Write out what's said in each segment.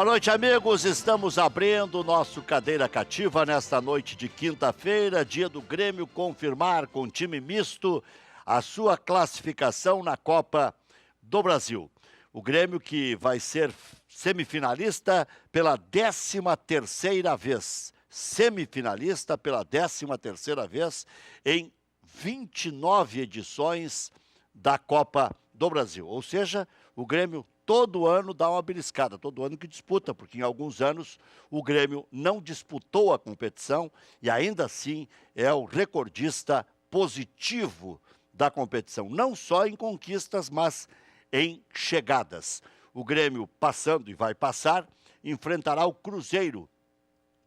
Boa noite, amigos. Estamos abrindo o nosso Cadeira Cativa nesta noite de quinta-feira, dia do Grêmio confirmar com time misto a sua classificação na Copa do Brasil. O Grêmio que vai ser semifinalista pela 13ª vez. Semifinalista pela 13ª vez em 29 edições da Copa do Brasil. Ou seja, o Grêmio todo ano dá uma beliscada, todo ano que disputa, porque em alguns anos o Grêmio não disputou a competição e ainda assim é o recordista positivo da competição, não só em conquistas, mas em chegadas. O Grêmio passando e vai passar, enfrentará o Cruzeiro,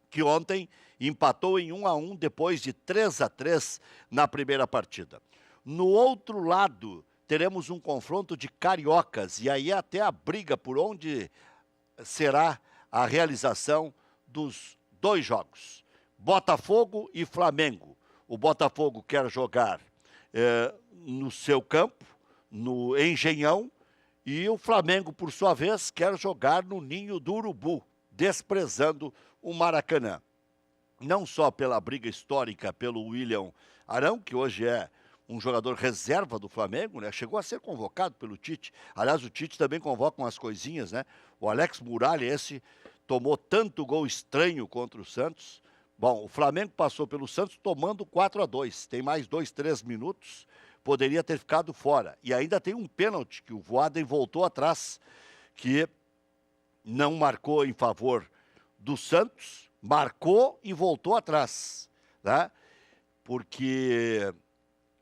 que ontem empatou em 1-1 depois de 3-3 na primeira partida. No outro lado, teremos um confronto de cariocas, e aí até a briga por onde será a realização dos dois jogos. Botafogo e Flamengo. O Botafogo quer jogar no seu campo, no Engenhão, e o Flamengo, por sua vez, quer jogar no Ninho do Urubu, desprezando o Maracanã. Não só pela briga histórica pelo William Arão, que hoje é um jogador reserva do Flamengo, né? Chegou a ser convocado pelo Tite. Aliás, o Tite também convoca umas coisinhas, né? O Alex Muralha, esse, tomou tanto gol estranho contra o Santos. Bom, o Flamengo passou pelo Santos tomando 4-2. Tem mais 2, 3 minutos, poderia ter ficado fora. E ainda tem um pênalti que o Voaden voltou atrás, que não marcou em favor do Santos, marcou e voltou atrás, né? Porque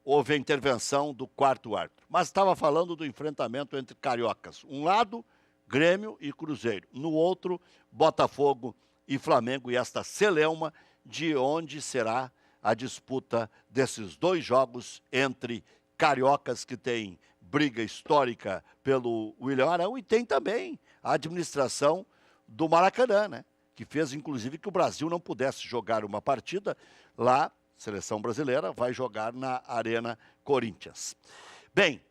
houve a intervenção do quarto árbitro. Mas estava falando do enfrentamento entre cariocas. Um lado, Grêmio e Cruzeiro. No outro, Botafogo e Flamengo. E esta celeuma de onde será a disputa desses dois jogos entre cariocas, que tem briga histórica pelo William Arão, e tem também a administração do Maracanã, né? Que fez, inclusive, que o Brasil não pudesse jogar uma partida lá. Seleção brasileira vai jogar na Arena Corinthians. Bem,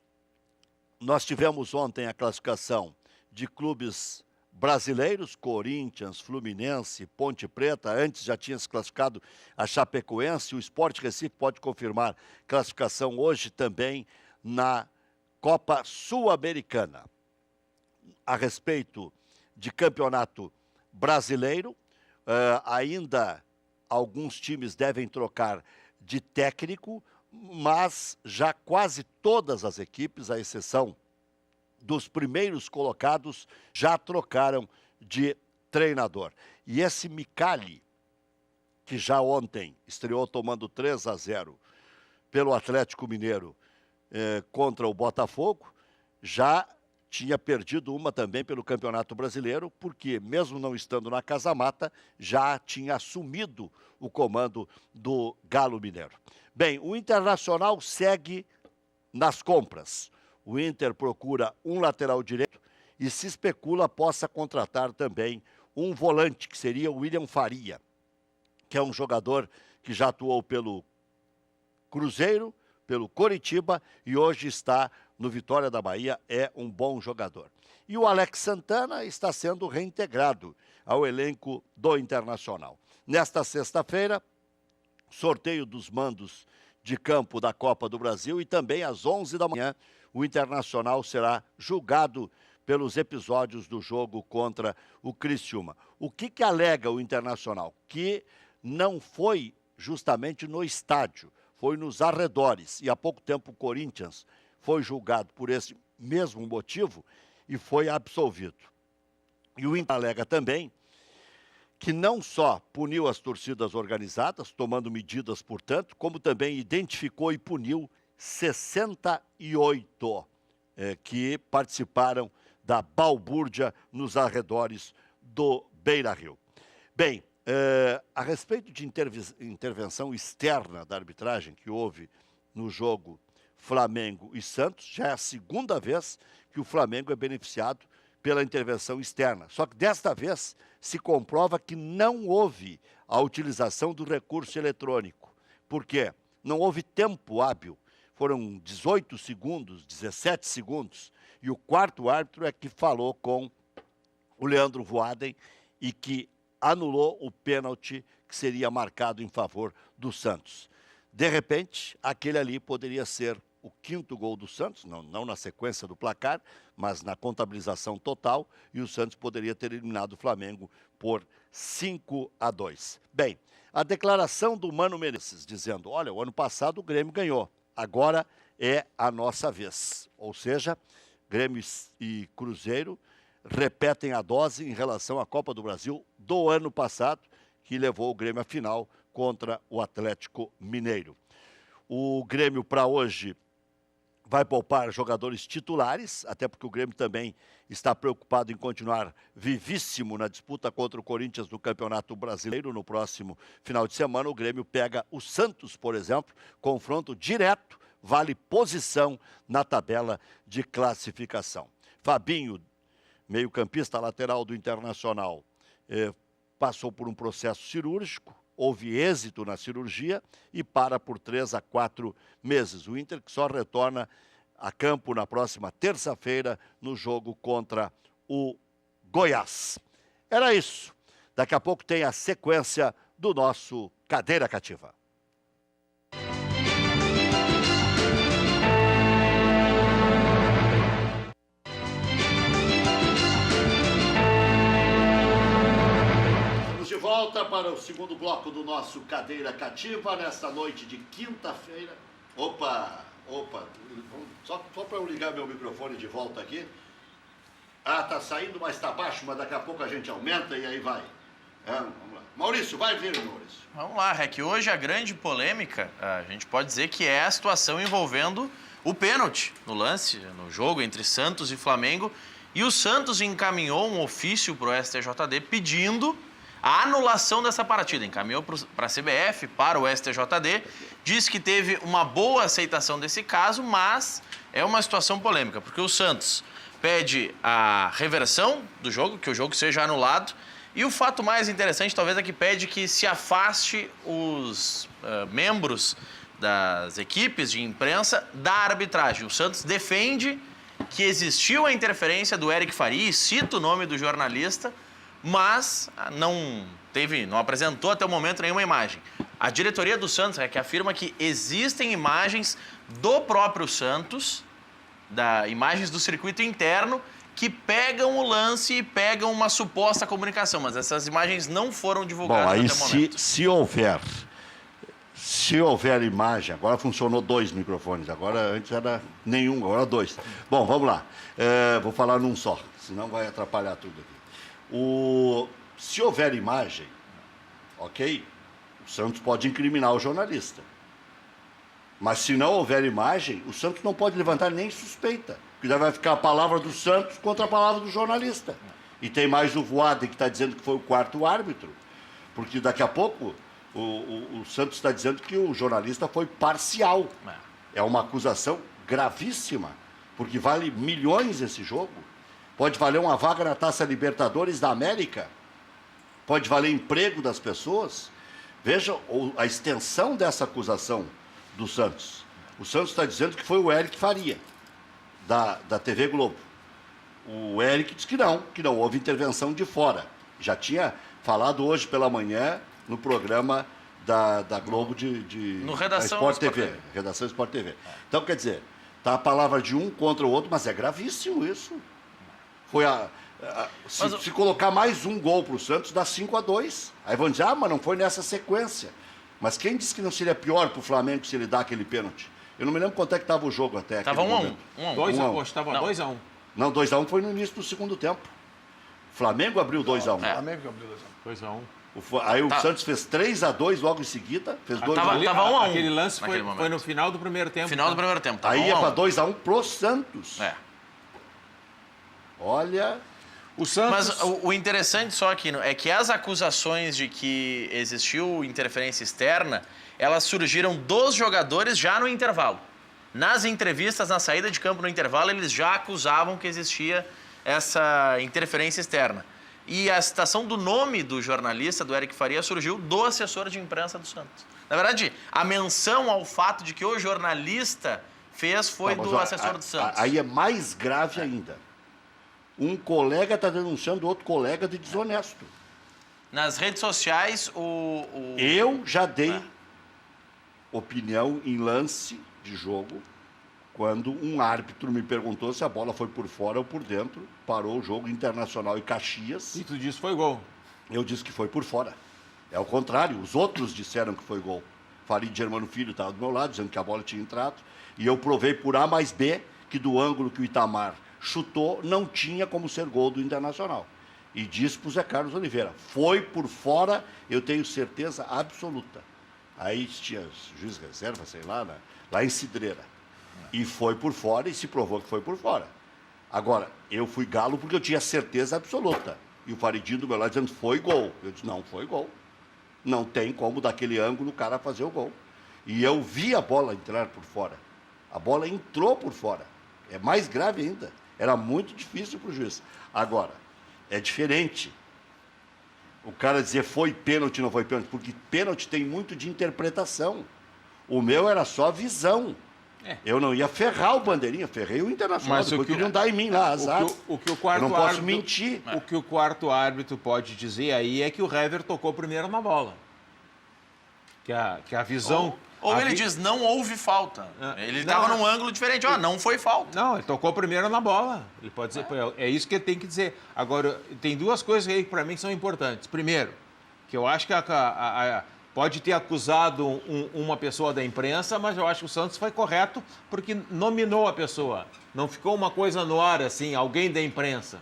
nós tivemos ontem a classificação de clubes brasileiros, Corinthians, Fluminense, Ponte Preta. Antes já tinha se classificado a Chapecoense. O Sport Recife pode confirmar classificação hoje também na Copa Sul-Americana. A respeito de campeonato brasileiro, ainda alguns times devem trocar de técnico, mas já quase todas as equipes, à exceção dos primeiros colocados, já trocaram de treinador. E esse Micali, que já ontem estreou tomando 3-0 pelo Atlético Mineiro contra o Botafogo, já tinha perdido uma também pelo Campeonato Brasileiro, porque mesmo não estando na Casa Mata, já tinha assumido o comando do Galo Mineiro. Bem, o Internacional segue nas compras. O Inter procura um lateral direito e se especula possa contratar também um volante, que seria o William Faria, que é um jogador que já atuou pelo Cruzeiro, pelo Coritiba e hoje está no Vitória da Bahia, é um bom jogador. E o Alex Santana está sendo reintegrado ao elenco do Internacional. Nesta sexta-feira, sorteio dos mandos de campo da Copa do Brasil, e também às 11 da manhã o Internacional será julgado pelos episódios do jogo contra o Criciúma. O que alega o Internacional? Que não foi justamente no estádio, foi nos arredores. E há pouco tempo o Corinthians foi julgado por esse mesmo motivo e foi absolvido. E o Inter alega também que não só puniu as torcidas organizadas, tomando medidas, portanto, como também identificou e puniu 68 que participaram da balbúrdia nos arredores do Beira-Rio. Bem, a respeito de intervenção externa da arbitragem que houve no jogo Flamengo e Santos, já é a segunda vez que o Flamengo é beneficiado pela intervenção externa. Só que desta vez se comprova que não houve a utilização do recurso eletrônico. Por quê? Não houve tempo hábil. Foram 18 segundos, 17 segundos. E o quarto árbitro é que falou com o Leandro Voaden, e que anulou o pênalti que seria marcado em favor do Santos. De repente, aquele ali poderia ser o 5º gol do Santos, não na sequência do placar, mas na contabilização total, e o Santos poderia ter eliminado o Flamengo por 5-2. Bem, a declaração do Mano Menezes, dizendo, olha, o ano passado o Grêmio ganhou, agora é a nossa vez. Ou seja, Grêmio e Cruzeiro repetem a dose em relação à Copa do Brasil do ano passado, que levou o Grêmio à final contra o Atlético Mineiro. O Grêmio, para hoje, vai poupar jogadores titulares, até porque o Grêmio também está preocupado em continuar vivíssimo na disputa contra o Corinthians do Campeonato Brasileiro no próximo final de semana. O Grêmio pega o Santos, por exemplo, confronto direto, vale posição na tabela de classificação. Fabinho, meio-campista lateral do Internacional, passou por um processo cirúrgico, houve êxito na cirurgia e para por 3 a 4 meses. O Inter que só retorna a campo na próxima terça-feira no jogo contra o Goiás. Era isso. Daqui a pouco tem a sequência do nosso Cadeira Cativa. De volta para o segundo bloco do nosso Cadeira Cativa, nesta noite de quinta-feira. Opa, só para eu ligar meu microfone de volta aqui. Tá saindo, mas tá baixo, mas daqui a pouco a gente aumenta e aí vai. Vamos lá. Maurício, vai vir, Maurício. Vamos lá, Rec. Hoje a grande polêmica, a gente pode dizer que é a situação envolvendo o pênalti no lance, no jogo entre Santos e Flamengo. E o Santos encaminhou um ofício para o STJD pedindo a anulação dessa partida. Encaminhou para a CBF, para o STJD, diz que teve uma boa aceitação desse caso, mas é uma situação polêmica, porque o Santos pede a reversão do jogo, que o jogo seja anulado, e o fato mais interessante talvez é que pede que se afaste os membros das equipes de imprensa da arbitragem. O Santos defende que existiu a interferência do Eric Faria, e cita o nome do jornalista, mas não apresentou até o momento nenhuma imagem. A diretoria do Santos que afirma que existem imagens do próprio Santos, imagens do circuito interno, que pegam o lance e pegam uma suposta comunicação, mas essas imagens não foram divulgadas até o momento. Se houver imagem, agora funcionou 2 microfones, agora antes era nenhum, agora 2. Bom, vamos lá. Vou falar num só, senão vai atrapalhar tudo aqui. Se houver imagem, ok, o Santos pode incriminar o jornalista. Mas se não houver imagem, o Santos não pode levantar nem suspeita. Porque daí vai ficar a palavra do Santos contra a palavra do jornalista. E tem mais o Voaden que está dizendo que foi o 4º árbitro. Porque daqui a pouco o Santos está dizendo que o jornalista foi parcial. É uma acusação gravíssima, porque vale milhões esse jogo. Pode valer uma vaga na Taça Libertadores da América. Pode valer emprego das pessoas. Veja a extensão dessa acusação do Santos. O Santos está dizendo que foi o Eric Faria, da TV Globo. O Eric diz que não houve intervenção de fora. Já tinha falado hoje pela manhã no programa da Globo no Redação Sport TV. Redação Sport TV. Então, quer dizer, tá a palavra de um contra o outro, mas é gravíssimo isso. Foi se colocar mais um gol para o Santos, dá 5-2. Aí vão dizer, mas não foi nessa sequência. Mas quem disse que não seria pior para o Flamengo se ele dá aquele pênalti? Eu não me lembro quanto é que estava o jogo até. Estava 1-1. 2-1. Estava 2-1. Não, 2-1 foi no início do segundo tempo. O Flamengo abriu 2-1. O Flamengo abriu 2-1. Aí o Santos fez 3-2 logo em seguida. Fez 2-1. Tava 1-1. Aquele lance foi no final do primeiro tempo. Final do primeiro tempo. Aí é para 2-1 pro Santos. Olha... O Santos... Mas o interessante só aqui é que as acusações de que existiu interferência externa, elas surgiram dos jogadores já no intervalo. Nas entrevistas, na saída de campo no intervalo, eles já acusavam que existia essa interferência externa. E a citação do nome do jornalista, do Eric Faria, surgiu do assessor de imprensa do Santos. Na verdade, a menção ao fato de que o jornalista fez foi do assessor do Santos. Aí é mais grave ainda. Um colega está denunciando outro colega de desonesto. Nas redes sociais, Eu já dei opinião em lance de jogo quando um árbitro me perguntou se a bola foi por fora ou por dentro, parou o jogo Internacional e Caxias. E tu disse que foi gol. Eu disse que foi por fora. É o contrário, os outros disseram que foi gol. Farid Germano Filho estava do meu lado, dizendo que a bola tinha entrado. E eu provei por A mais B que do ângulo que o Itamar chutou, não tinha como ser gol do Internacional. E disse para o Zé Carlos Oliveira, foi por fora, eu tenho certeza absoluta. Aí tinha juiz reserva, sei lá, né? Lá em Cidreira. E foi por fora e se provou que foi por fora. Agora, eu fui galo porque eu tinha certeza absoluta. E o Faridinho do meu lado dizendo, foi gol. Eu disse, não, foi gol. Não tem como daquele ângulo o cara fazer o gol. E eu vi a bola entrar por fora. A bola entrou por fora. É mais grave ainda. Era muito difícil para o juiz. Agora, é diferente o cara dizer foi pênalti, não foi pênalti, porque pênalti tem muito de interpretação. O meu era só visão. Eu não ia ferrar o Bandeirinha, ferrei o Internacional, mas depois queriam dar em mim lá, azar. O que o quarto eu não posso árbitro, mentir. O que o quarto árbitro pode dizer aí é que o Hever tocou primeiro na bola. Que a visão... Ou ele diz, não houve falta. Ele estava num ângulo diferente. Não foi falta. Não, ele tocou primeiro na bola. Ele pode dizer, é isso que ele tem que dizer. Agora, tem duas coisas aí que para mim são importantes. Primeiro, que eu acho que pode ter acusado uma pessoa da imprensa, mas eu acho que o Santos foi correto porque nominou a pessoa. Não ficou uma coisa no ar, assim, alguém da imprensa.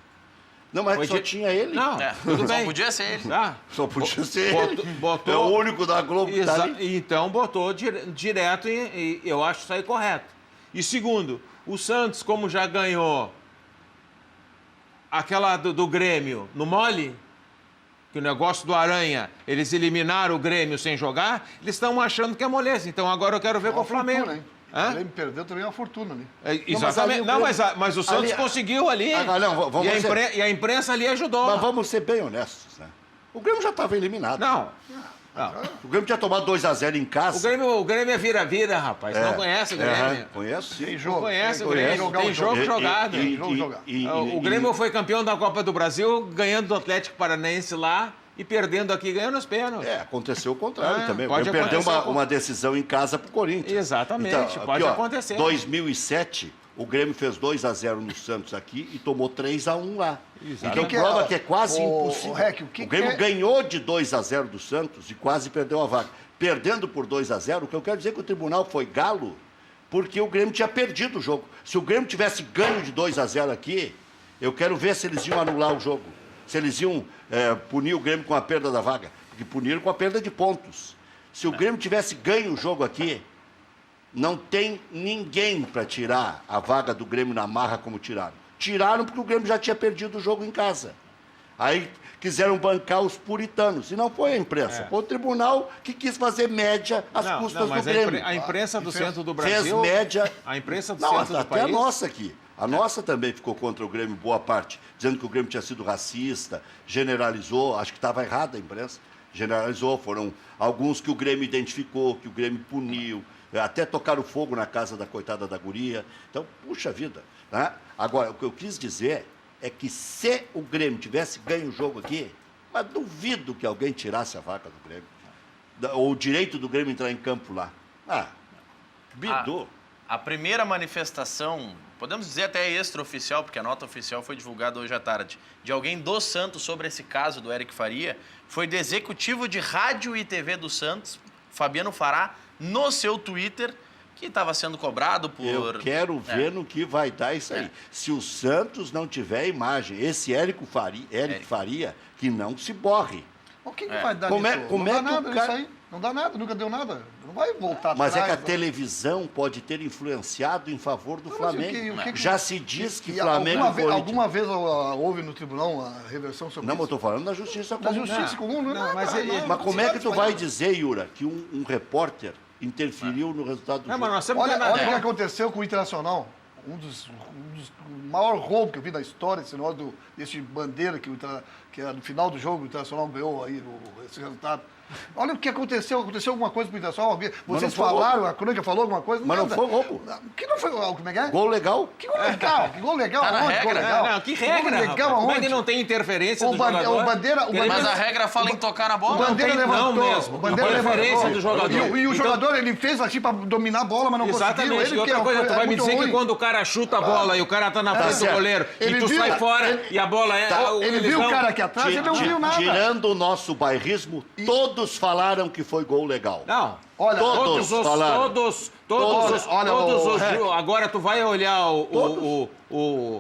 Não, mas só tinha ele. Não, tudo bem. Só podia ser ele. Tá? Só podia ser ele. Botou, é o único da Globo que tá ali. Então botou direto e eu acho isso aí correto. E segundo, o Santos, como já ganhou aquela do Grêmio no mole, que o negócio do Aranha, eles eliminaram o Grêmio sem jogar, eles estão achando que é moleza. Então agora eu quero ver com o Flamengo. Fortuna, o Grêmio perdeu também uma fortuna ali. Exatamente. Mas o Santos conseguiu ali. E a imprensa ali ajudou. Mas vamos ser bem honestos, né? O Grêmio já estava eliminado. Não. O Grêmio tinha tomado 2-0 em casa. O Grêmio é vira-vira, rapaz. Não conhece o Grêmio. Conheço, sim. Tem jogo. Não conhece o Grêmio. Tem jogo jogado. O Grêmio foi campeão da Copa do Brasil, ganhando do Atlético Paranaense lá e perdendo aqui, ganhando os pênaltis. Aconteceu o contrário também. Pode perdeu uma decisão em casa para o Corinthians. Exatamente, então, pode aqui, acontecer. 2007, o Grêmio fez 2-0 no Santos aqui e tomou 3-1 lá. Exatamente. Então prova que é quase impossível. O Grêmio ganhou de 2-0 do Santos e quase perdeu a vaga. Perdendo por 2-0, o que eu quero dizer é que o tribunal foi galo, porque o Grêmio tinha perdido o jogo. Se o Grêmio tivesse ganho de 2-0 aqui, eu quero ver se eles iam anular o jogo. Se eles iam punir o Grêmio com a perda da vaga. Porque puniram com a perda de pontos. Se o Grêmio tivesse ganho o jogo aqui, não tem ninguém para tirar a vaga do Grêmio na marra como tiraram. Tiraram porque o Grêmio já tinha perdido o jogo em casa. Aí quiseram bancar os puritanos. E não foi a imprensa. Foi o tribunal que quis fazer média às custas do Grêmio. A imprensa do centro do Brasil... Fez média... A imprensa do não, centro do até país... a nossa aqui. A nossa também ficou contra o Grêmio, boa parte, dizendo que o Grêmio tinha sido racista, generalizou, acho que estava errada a imprensa, generalizou, foram alguns que o Grêmio identificou, que o Grêmio puniu, até tocaram fogo na casa da coitada da guria. Então, puxa vida. Né? Agora, o que eu quis dizer é que se o Grêmio tivesse ganho o jogo aqui, mas duvido que alguém tirasse a vaca do Grêmio, ou o direito do Grêmio entrar em campo lá. Bidu. A primeira manifestação, podemos dizer até extraoficial, porque a nota oficial foi divulgada hoje à tarde, de alguém do Santos sobre esse caso do Eric Faria, foi do executivo de rádio e TV do Santos, Fabiano Fará, no seu Twitter, que estava sendo cobrado por... Eu quero ver no que vai dar isso aí. Se o Santos não tiver imagem, esse Érico Faria, que não se borre. O que vai dar Como nisso? como não é dá que nada o cara... isso aí. Não dá nada, nunca deu nada. Não vai voltar Mas atrás. é que a televisão pode ter influenciado em favor do Flamengo. Já se diz que Flamengo... Alguma vez houve no tribunal a reversão sobre não, isso? eu estou falando da justiça comum. Da justiça comum, não. Mas como é que tu vai dizer, Yura, que um repórter interferiu no resultado do jogo? Mas nós temos olha o que aconteceu com o Internacional. Um dos maiores roubos que eu vi da história, esse negócio desse bandeira que no final do jogo o Internacional ganhou aí esse resultado. Olha o que aconteceu. Aconteceu alguma coisa pro Internacional? Vocês foi falaram, a crônica falou alguma coisa? Mas não Nada. foi roubo. Que não foi como é que é? Gol legal. Que gol legal? Que gol legal? Tá na Aonde? regra. Gol legal? Não, que regra, Gol legal rapaz. Como é aonde? que não tem interferência O do Bandeira- jogador? o Bandeira- o Mas Bandeira- a regra fala em tocar na O bola. Bandeira tem- não levantou. mesmo. O Bandeira A preferência levantou. do jogador. E o Então- jogador, ele fez assim pra dominar a bola, mas não conseguiu. Exatamente. Ele E outra que é- coisa, tu é vai me muito dizer que ruim. quando o cara chuta a bola e o cara tá na frente do certo. goleiro e Ele tu viu, sai fora ele- e a bola é... Ele eles viu vão- o cara aqui atrás, ele não viu nada. Tirando o nosso bairrismo, todos falaram que foi gol legal. Não. Olha, Todos falaram. Todos Olha, os... Agora tu vai olhar o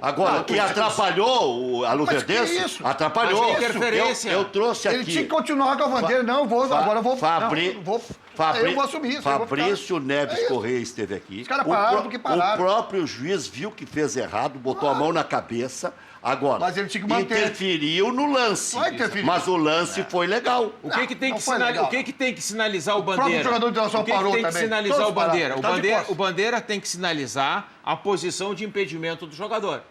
Agora, que atrapalhou a Mas que Luverdense, isso? atrapalhou. Mas que interferência. Eu trouxe Ele aqui. tinha que continuar com a bandeira. Não, agora eu vou... Fabri... não, vou Fabri- eu vou assumir isso. eu vou ficar- Fabrício Neves É isso. Correia esteve aqui. Os caras pararam porque pararam. O próprio juiz viu que fez errado, botou a mão na cabeça. Agora, Mas ele tinha que manter. interferiu no lance. Vai interferir. Mas o lance foi legal. O que que tem não que foi sinalizar? legal. O que que tem que sinalizar o próprio Bandeira? jogador do Internacional O que que parou tem que também. sinalizar Todos o Bandeira? pararam. O Tá de Bandeira, costas. o Bandeira tem que sinalizar a posição de impedimento do jogador.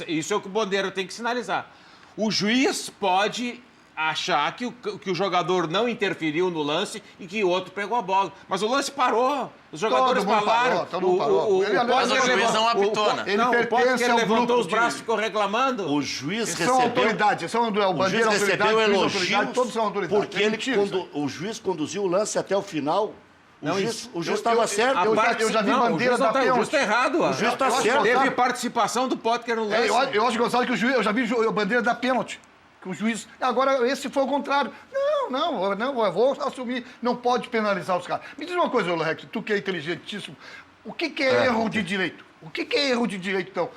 Isso é o que o Bandeira tem que sinalizar. O juiz pode achar que o jogador não interferiu no lance e que o outro pegou a bola. Mas o lance parou. Os jogadores mundo falaram. parou, todo mundo parou. Ele, aliás, Mas o juiz não apitou, né? Ele Não, o pertence Potker ao levantou grupo os braços e de... ficou reclamando. O juiz Eles são recebeu... autoridade, o O juiz Bandeira é recebeu autoridade, juiz é elogios autoridade, todos são autoridade. porque É ele, mentira isso aí. o juiz conduziu o lance até o final. Não, O juiz eu- estava certo. eu já vi Não, bandeira o juiz não da tá, o juiz pênalti. tá errado. O juiz tá Eu acho certo. que Teve participação do Potker no lance. Eu acho gostado que o juiz, eu já vi a bandeira da pênalti. Que o juiz. Agora, esse foi o contrário. Não, eu vou assumir. Não pode penalizar os caras. Me diz uma coisa, Lorex, tu que é inteligentíssimo. O que é erro de direito? O que é erro de direito, então?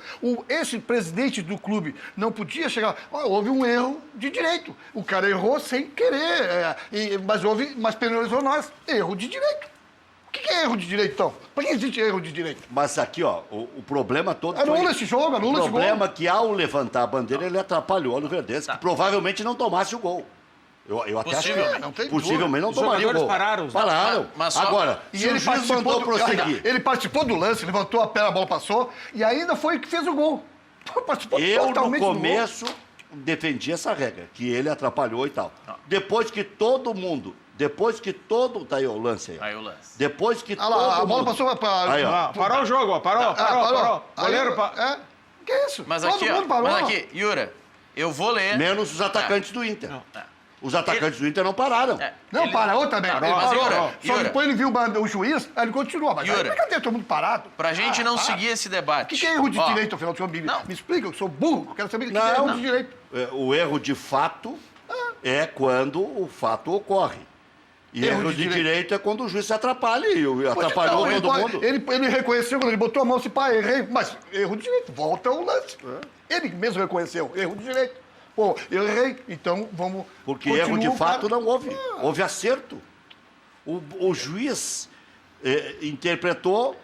Esse presidente do clube não podia chegar... houve um erro de direito. O cara errou sem querer, mas penalizou nós. Erro de direito. O que é erro de direito, então? Por que existe erro de direito? Mas aqui, ó, o problema todo Anula esse jogo, anula O esse gol. problema é que ao levantar a bandeira, ele atrapalhou o Luverdense, que provavelmente não tomasse o gol. Eu até acho Possivelmente. que Não tem possivelmente não Os tomaria o jogadores gol. pararam. Pararam. Mas só- Agora, E se o ele juiz participou, mandou prosseguir, ele participou do lance, levantou a perna, a bola passou, e ainda foi o que fez o gol. Participou eu no totalmente do gol. começo defendi essa regra, que ele atrapalhou e tal. Depois que todo... Tá aí o lance aí. ó. Aí o lance. Depois que Ah lá, todo a bola mundo... passou para... Aí, ó. Parou o jogo, ó. Parou. Goleiro... Que isso? Mas Todo aqui, ó. mundo parou. Mas aqui, Yura, eu vou ler. Menos os atacantes do Inter. Não. Os atacantes do Inter não pararam. Não, Ele- parou também. Parou, Ele mas parou. Yura, Só Yura. depois ele viu o juiz, aí ele continuou. Mas aí, Yura. cadê todo mundo parado? Pra gente não seguir esse debate. O que é erro de Ó, direito, afinal de contas? Não. Me explica, eu sou burro, eu quero saber o que é Não. erro de direito. O erro de fato é quando o fato ocorre. E erro de direito é quando o juiz se atrapalha e atrapalhou Não, todo mundo. Ele reconheceu quando ele botou a mão assim, pá, errei. Mas erro de direito, volta o lance. Ele mesmo reconheceu, erro de direito. Pô, eu errei, então vamos... Porque continua erro de o fato cara. não houve. Houve acerto. O juiz interpretou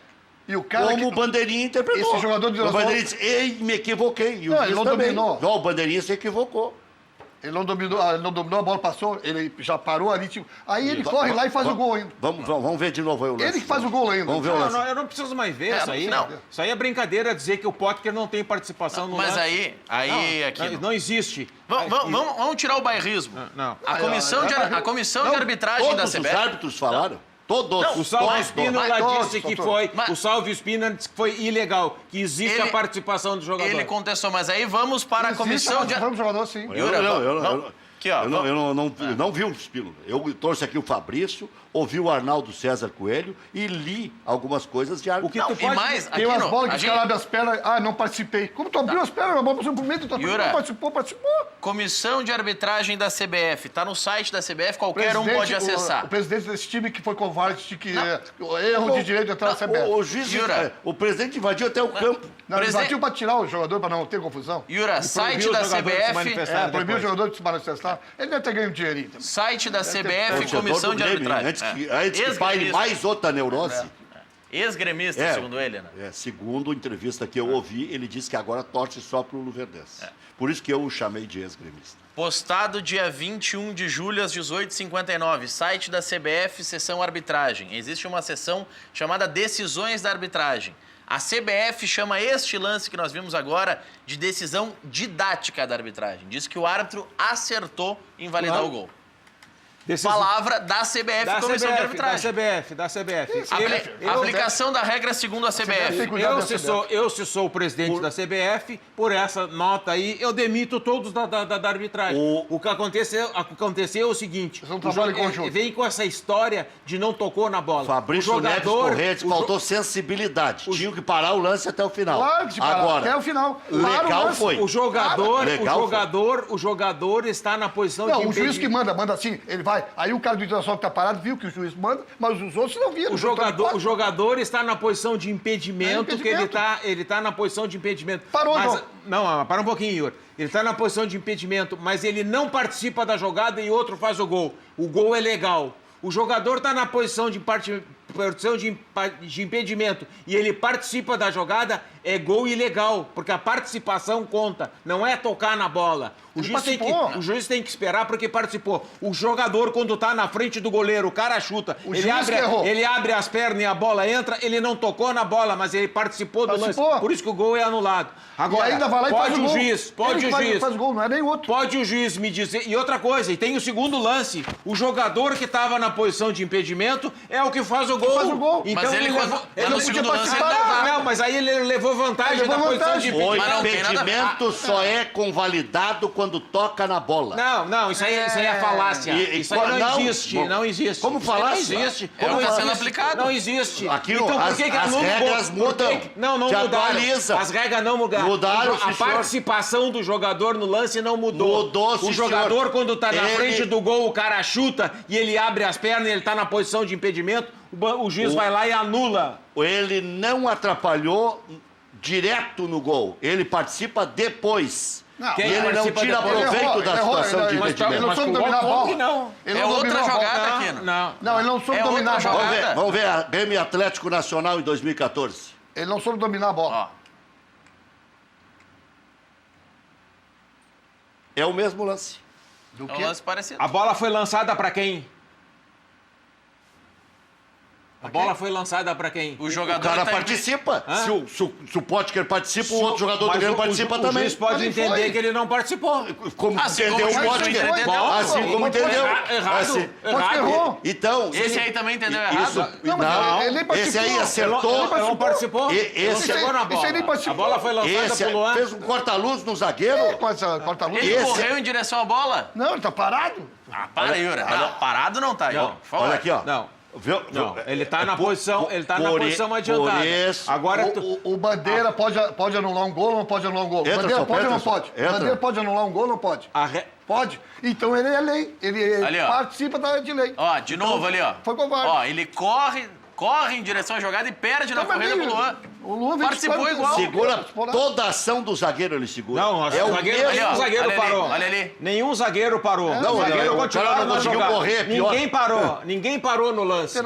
E o cara como o Bandeirinha interpretou. Esse jogador de o Nacional- Bandeirinha disse, ei, me equivoquei. E o Não, juiz ele não também. dominou. Não, o Bandeirinha se equivocou. Ele não dominou, a bola passou, ele já parou ali. Tipo, aí ele corre lá e faz o gol ainda. Vamos ver de novo aí o lance. Ele que faz o gol ainda. Vamos ver o lance. Eu não preciso mais ver isso aí. não. Isso aí é brincadeira dizer que o Potker não tem participação no Mas lance. aí aqui. Não existe. Vamos tirar o bairrismo. Não. A comissão de arbitragem da Todos os CBF. árbitros falaram. Todos. O Salvio todos. Spínola todos, disse que todos. foi. Mas- O Salvio Spínola disse que foi ilegal, que existe Ele- a participação do jogador. Ele contestou, mas aí vamos para a comissão de. Vamos jogador sim. Yura, aqui, ó, Eu não vi o Spínola. Eu trouxe aqui o Fabrício, ouvi o Arnaldo César Coelho e li algumas coisas de árbitro. O que Não, tu e pode... mais, Tem aqui umas no, bolas que a os gente- caras abrem as pernas. Não participei. Como tu abriu as pernas, a bola passou por meio, tu Yura. não participou. Comissão de arbitragem da CBF. Tá no site da CBF, qualquer um pode acessar. O presidente desse time que foi covarde, de que o erro de direito de entrar na CBF. O juiz, Yura. o presidente invadiu até o campo. Não, ele Presidente- batiu para tirar o jogador, para não ter confusão. Yura, site proibiu da os jogadores de se CBF. manifestar. Proibiu o depois. jogador de se manifestar. Ele deve ter ganho um dinheirinho também. Site da CBF, Torcedor comissão do de Grêmio, arbitragem. Antes que paire mais outra neurose. Ex-gremista, segundo ele, né? Segundo a entrevista que eu ouvi, ele disse que agora torce só pro Luverdense. Por isso que eu o chamei de ex-gremista. Postado dia 21 de julho às 18h59. Site da CBF, seção arbitragem. Existe uma seção chamada Decisões da Arbitragem. A CBF chama este lance que nós vimos agora de decisão didática da arbitragem. Diz que o árbitro acertou em validar Claro. o gol. palavra da CBF, Comissão de Arbitragem. Da CBF. A aplicação da regra segundo a CBF. Se sou o presidente da CBF, por essa nota aí, eu demito todos da arbitragem. O que aconteceu é o seguinte, vem com essa história de não tocou na bola. Fabrício Neves Corrente, faltou sensibilidade. Tinha que parar o lance até o final. Claro que parar, agora, até o final. Legal foi. O jogador está na posição de Não, o impedimento. juiz que manda assim, ele vai. Aí o cara do Internacional que tá parado viu que o juiz manda, mas os outros não viram. O jogador está na posição de impedimento, que ele tá na posição de impedimento. Parou, não, para um pouquinho, Igor. Ele está na posição de impedimento, mas ele não participa da jogada e outro faz o gol. O gol é legal. O jogador está na posição de impedimento e ele participa da jogada, é gol ilegal, porque a participação conta, não é tocar na bola. O juiz tem que esperar porque participou. O jogador, quando está na frente do goleiro, o cara chuta, ele abre as pernas e a bola entra, ele não tocou na bola, mas ele participou do lance. Por isso que o gol é anulado. Agora, e ainda vai lá e faz o gol. Faz gol, não é nem outro. Pode o juiz me dizer... E outra coisa, e tem o segundo lance. O jogador que estava na posição de impedimento é o que faz o gol. Então mas ele não podia participar. Não, mas aí ele levou vantagem da posição de impedimento. O impedimento só é convalidado quando toca na bola. Não, isso aí é falácia. Isso aí não existe. Como falácia? Não existe. Como está sendo aplicado? Não existe. Aqui então, por que as regras mudam. Não mudaram. As regras não mudaram. Mudaram, a participação do jogador no lance não mudou. O jogador, quando está na frente do gol, o cara chuta e ele abre as pernas e ele está na posição de impedimento, o juiz vai lá e anula. Ele não atrapalhou direto no gol. Ele participa depois. Ele não tira proveito da situação de impedimento. Ele não soube dominar a bola. É outra jogada aqui. Não, ele não soube dominar a bola. Vamos ver a Grêmio Atlético Nacional em 2014. Ele não soube dominar a bola. É o mesmo lance. É um lance parecido. A bola foi lançada para quem? A bola foi lançada para quem? O jogador. O cara participa. Se o Potker participa, o outro jogador do Grêmio participa também. O juiz pode entender que ele não participou. Como entendeu o Potker? Assim como entendeu. Errado. Então. Esse aí também entendeu errado? Não, esse aí acertou. Ele não participou. Ele chegou na bola. Esse aí nem participou. A bola foi lançada pro Luan. Fez um corta-luz no zagueiro. Corta-luz. Ele correu em direção à bola? Não, ele tá parado. Para, Yura. Parado não tá, Yura. Olha aqui, ó. Não, ele tá na posição adiantada. Agora o Bandeira pode anular um gol ou não pode anular um gol? Bandeira pode ou não pode? Bandeira pode anular um gol ou não pode? Pode. Então ele é lei. Ele ali, participa de lei. Ó, de novo ali, ó. Foi covarde. Ó, ele corre em direção à jogada e perde na corrida pro Luan. O Luan participou igual. Segura toda a ação do zagueiro, ele segura. Não, nenhum zagueiro parou. Olha ali. Nenhum zagueiro parou. Não, o zagueiro continuava não conseguiu correr, pior. Ninguém parou no lance.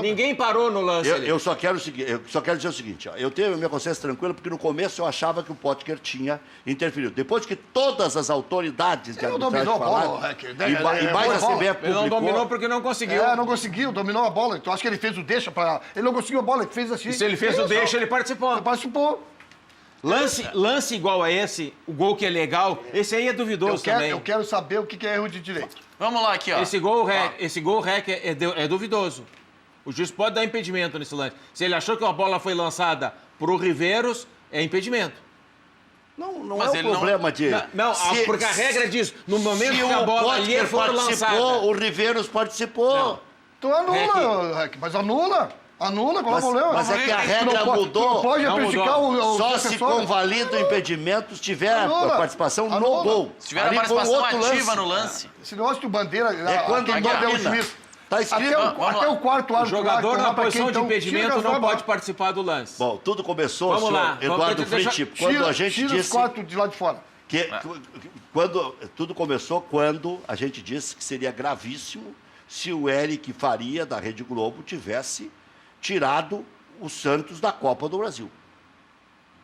Ninguém parou no lance. Eu só quero dizer o seguinte, ó, eu tenho a minha consciência tranquila porque no começo eu achava que o Potker tinha interferido. Depois que todas as autoridades de arbitragem falaram, e mais a CBF publicou... Ele não dominou porque não conseguiu. Não conseguiu, dominou a bola. Então acho que ele fez o deixa pra... Ele não conseguiu a bola, ele fez assim. E se ele fez o deixa, ele participou. Ele participou. Lance igual a esse, o gol que é legal, esse aí é duvidoso também. Eu quero saber o que é erro de direito. Vamos lá aqui, ó. Esse gol rec é duvidoso. O juiz pode dar impedimento nesse lance. Se ele achou que a bola foi lançada pro Riveiros, é impedimento. Não é o problema de... Porque a regra diz, no momento que a bola ali for lançada... O Riveiros participou. Então anula, Rec. Mas anula. Anula, qual é o problema? Mas é que a regra mudou. Não pode prejudicar o Só se convalida o impedimento se tiver a participação no gol. Se tiver a participação ativa no lance. Esse negócio do Bandeira... É quando deu o juiz. Tá escrito. Até o quarto árbitro... O jogador na posição de impedimento não pode participar do lance. Bom, tudo começou, Vamos lá. Eduardo Fritz, quando a gente disse... Tira os quatro de lá de fora. Tudo começou quando a gente disse que seria gravíssimo se o Eric Faria, da Rede Globo, tivesse tirado o Santos da Copa do Brasil.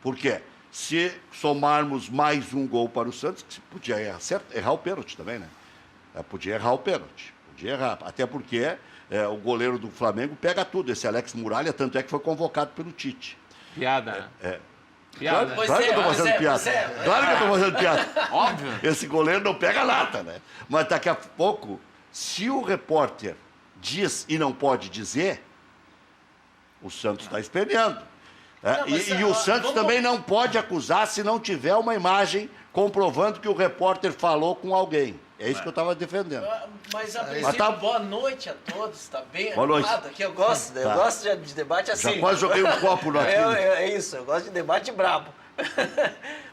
Por quê? Se somarmos mais um gol para o Santos, que podia errar o pênalti também, né? Podia errar o pênalti. Podia errar. Até porque o goleiro do Flamengo pega tudo. Esse Alex Muralha, tanto é que foi convocado pelo Tite. Piada. Piada. Claro que eu estou fazendo piada. Claro que eu estou fazendo piada. Óbvio. Esse goleiro não pega nada, né? Mas daqui a pouco Se o repórter diz e não pode dizer, o Santos está esperneando. E o Santos também não pode acusar se não tiver uma imagem comprovando que o repórter falou com alguém. É isso que eu estava defendendo. Mas a princípio, boa noite a todos, tá bem boa noite. animado aqui, eu gosto de debate assim. Já quase joguei um copo no aqui. É isso, eu gosto de debate brabo.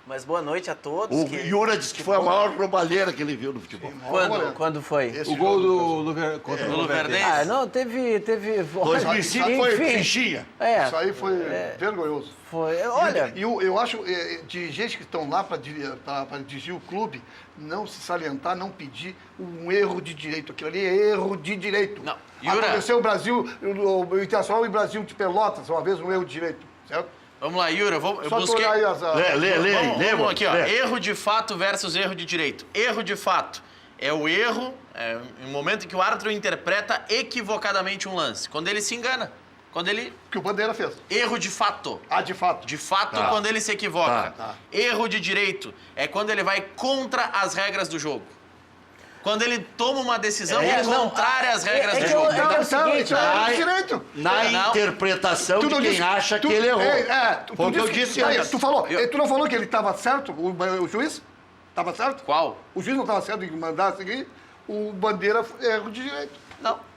Mas boa noite a todos. O Yura disse que foi a maior roubalheira que ele viu no futebol. Quando foi? O gol do contra o Luverdense. Ah, não, teve... 2005 foi fichinha. Isso aí foi vergonhoso. Foi, olha... E eu acho, de gente que estão lá para dirigir o clube, não se salientar, não pedir um erro de direito. Aquilo ali é erro de direito. Não. Yura... Aconteceu o Brasil, o Internacional e o Brasil de Pelotas, uma vez um erro de direito, certo? Vamos lá, Yura, eu busquei... Aí Vamos aqui, ó. Erro de fato versus erro de direito. Erro de fato é o erro, no momento em que o árbitro interpreta equivocadamente um lance. Quando ele se engana. Quando ele... Que o Bandeira fez. Erro de fato. Ah, de fato. De fato, quando ele se equivoca. Erro de direito é quando ele vai contra as regras do jogo. Quando ele toma uma decisão contrária às regras do jogo. É o seguinte, Na interpretação de quem acha que ele errou. Foi o que eu disse antes. Tu não falou que ele estava certo, o juiz? Estava certo? Qual? O juiz não estava certo em mandar seguir, o Bandeira erro de direito. Não.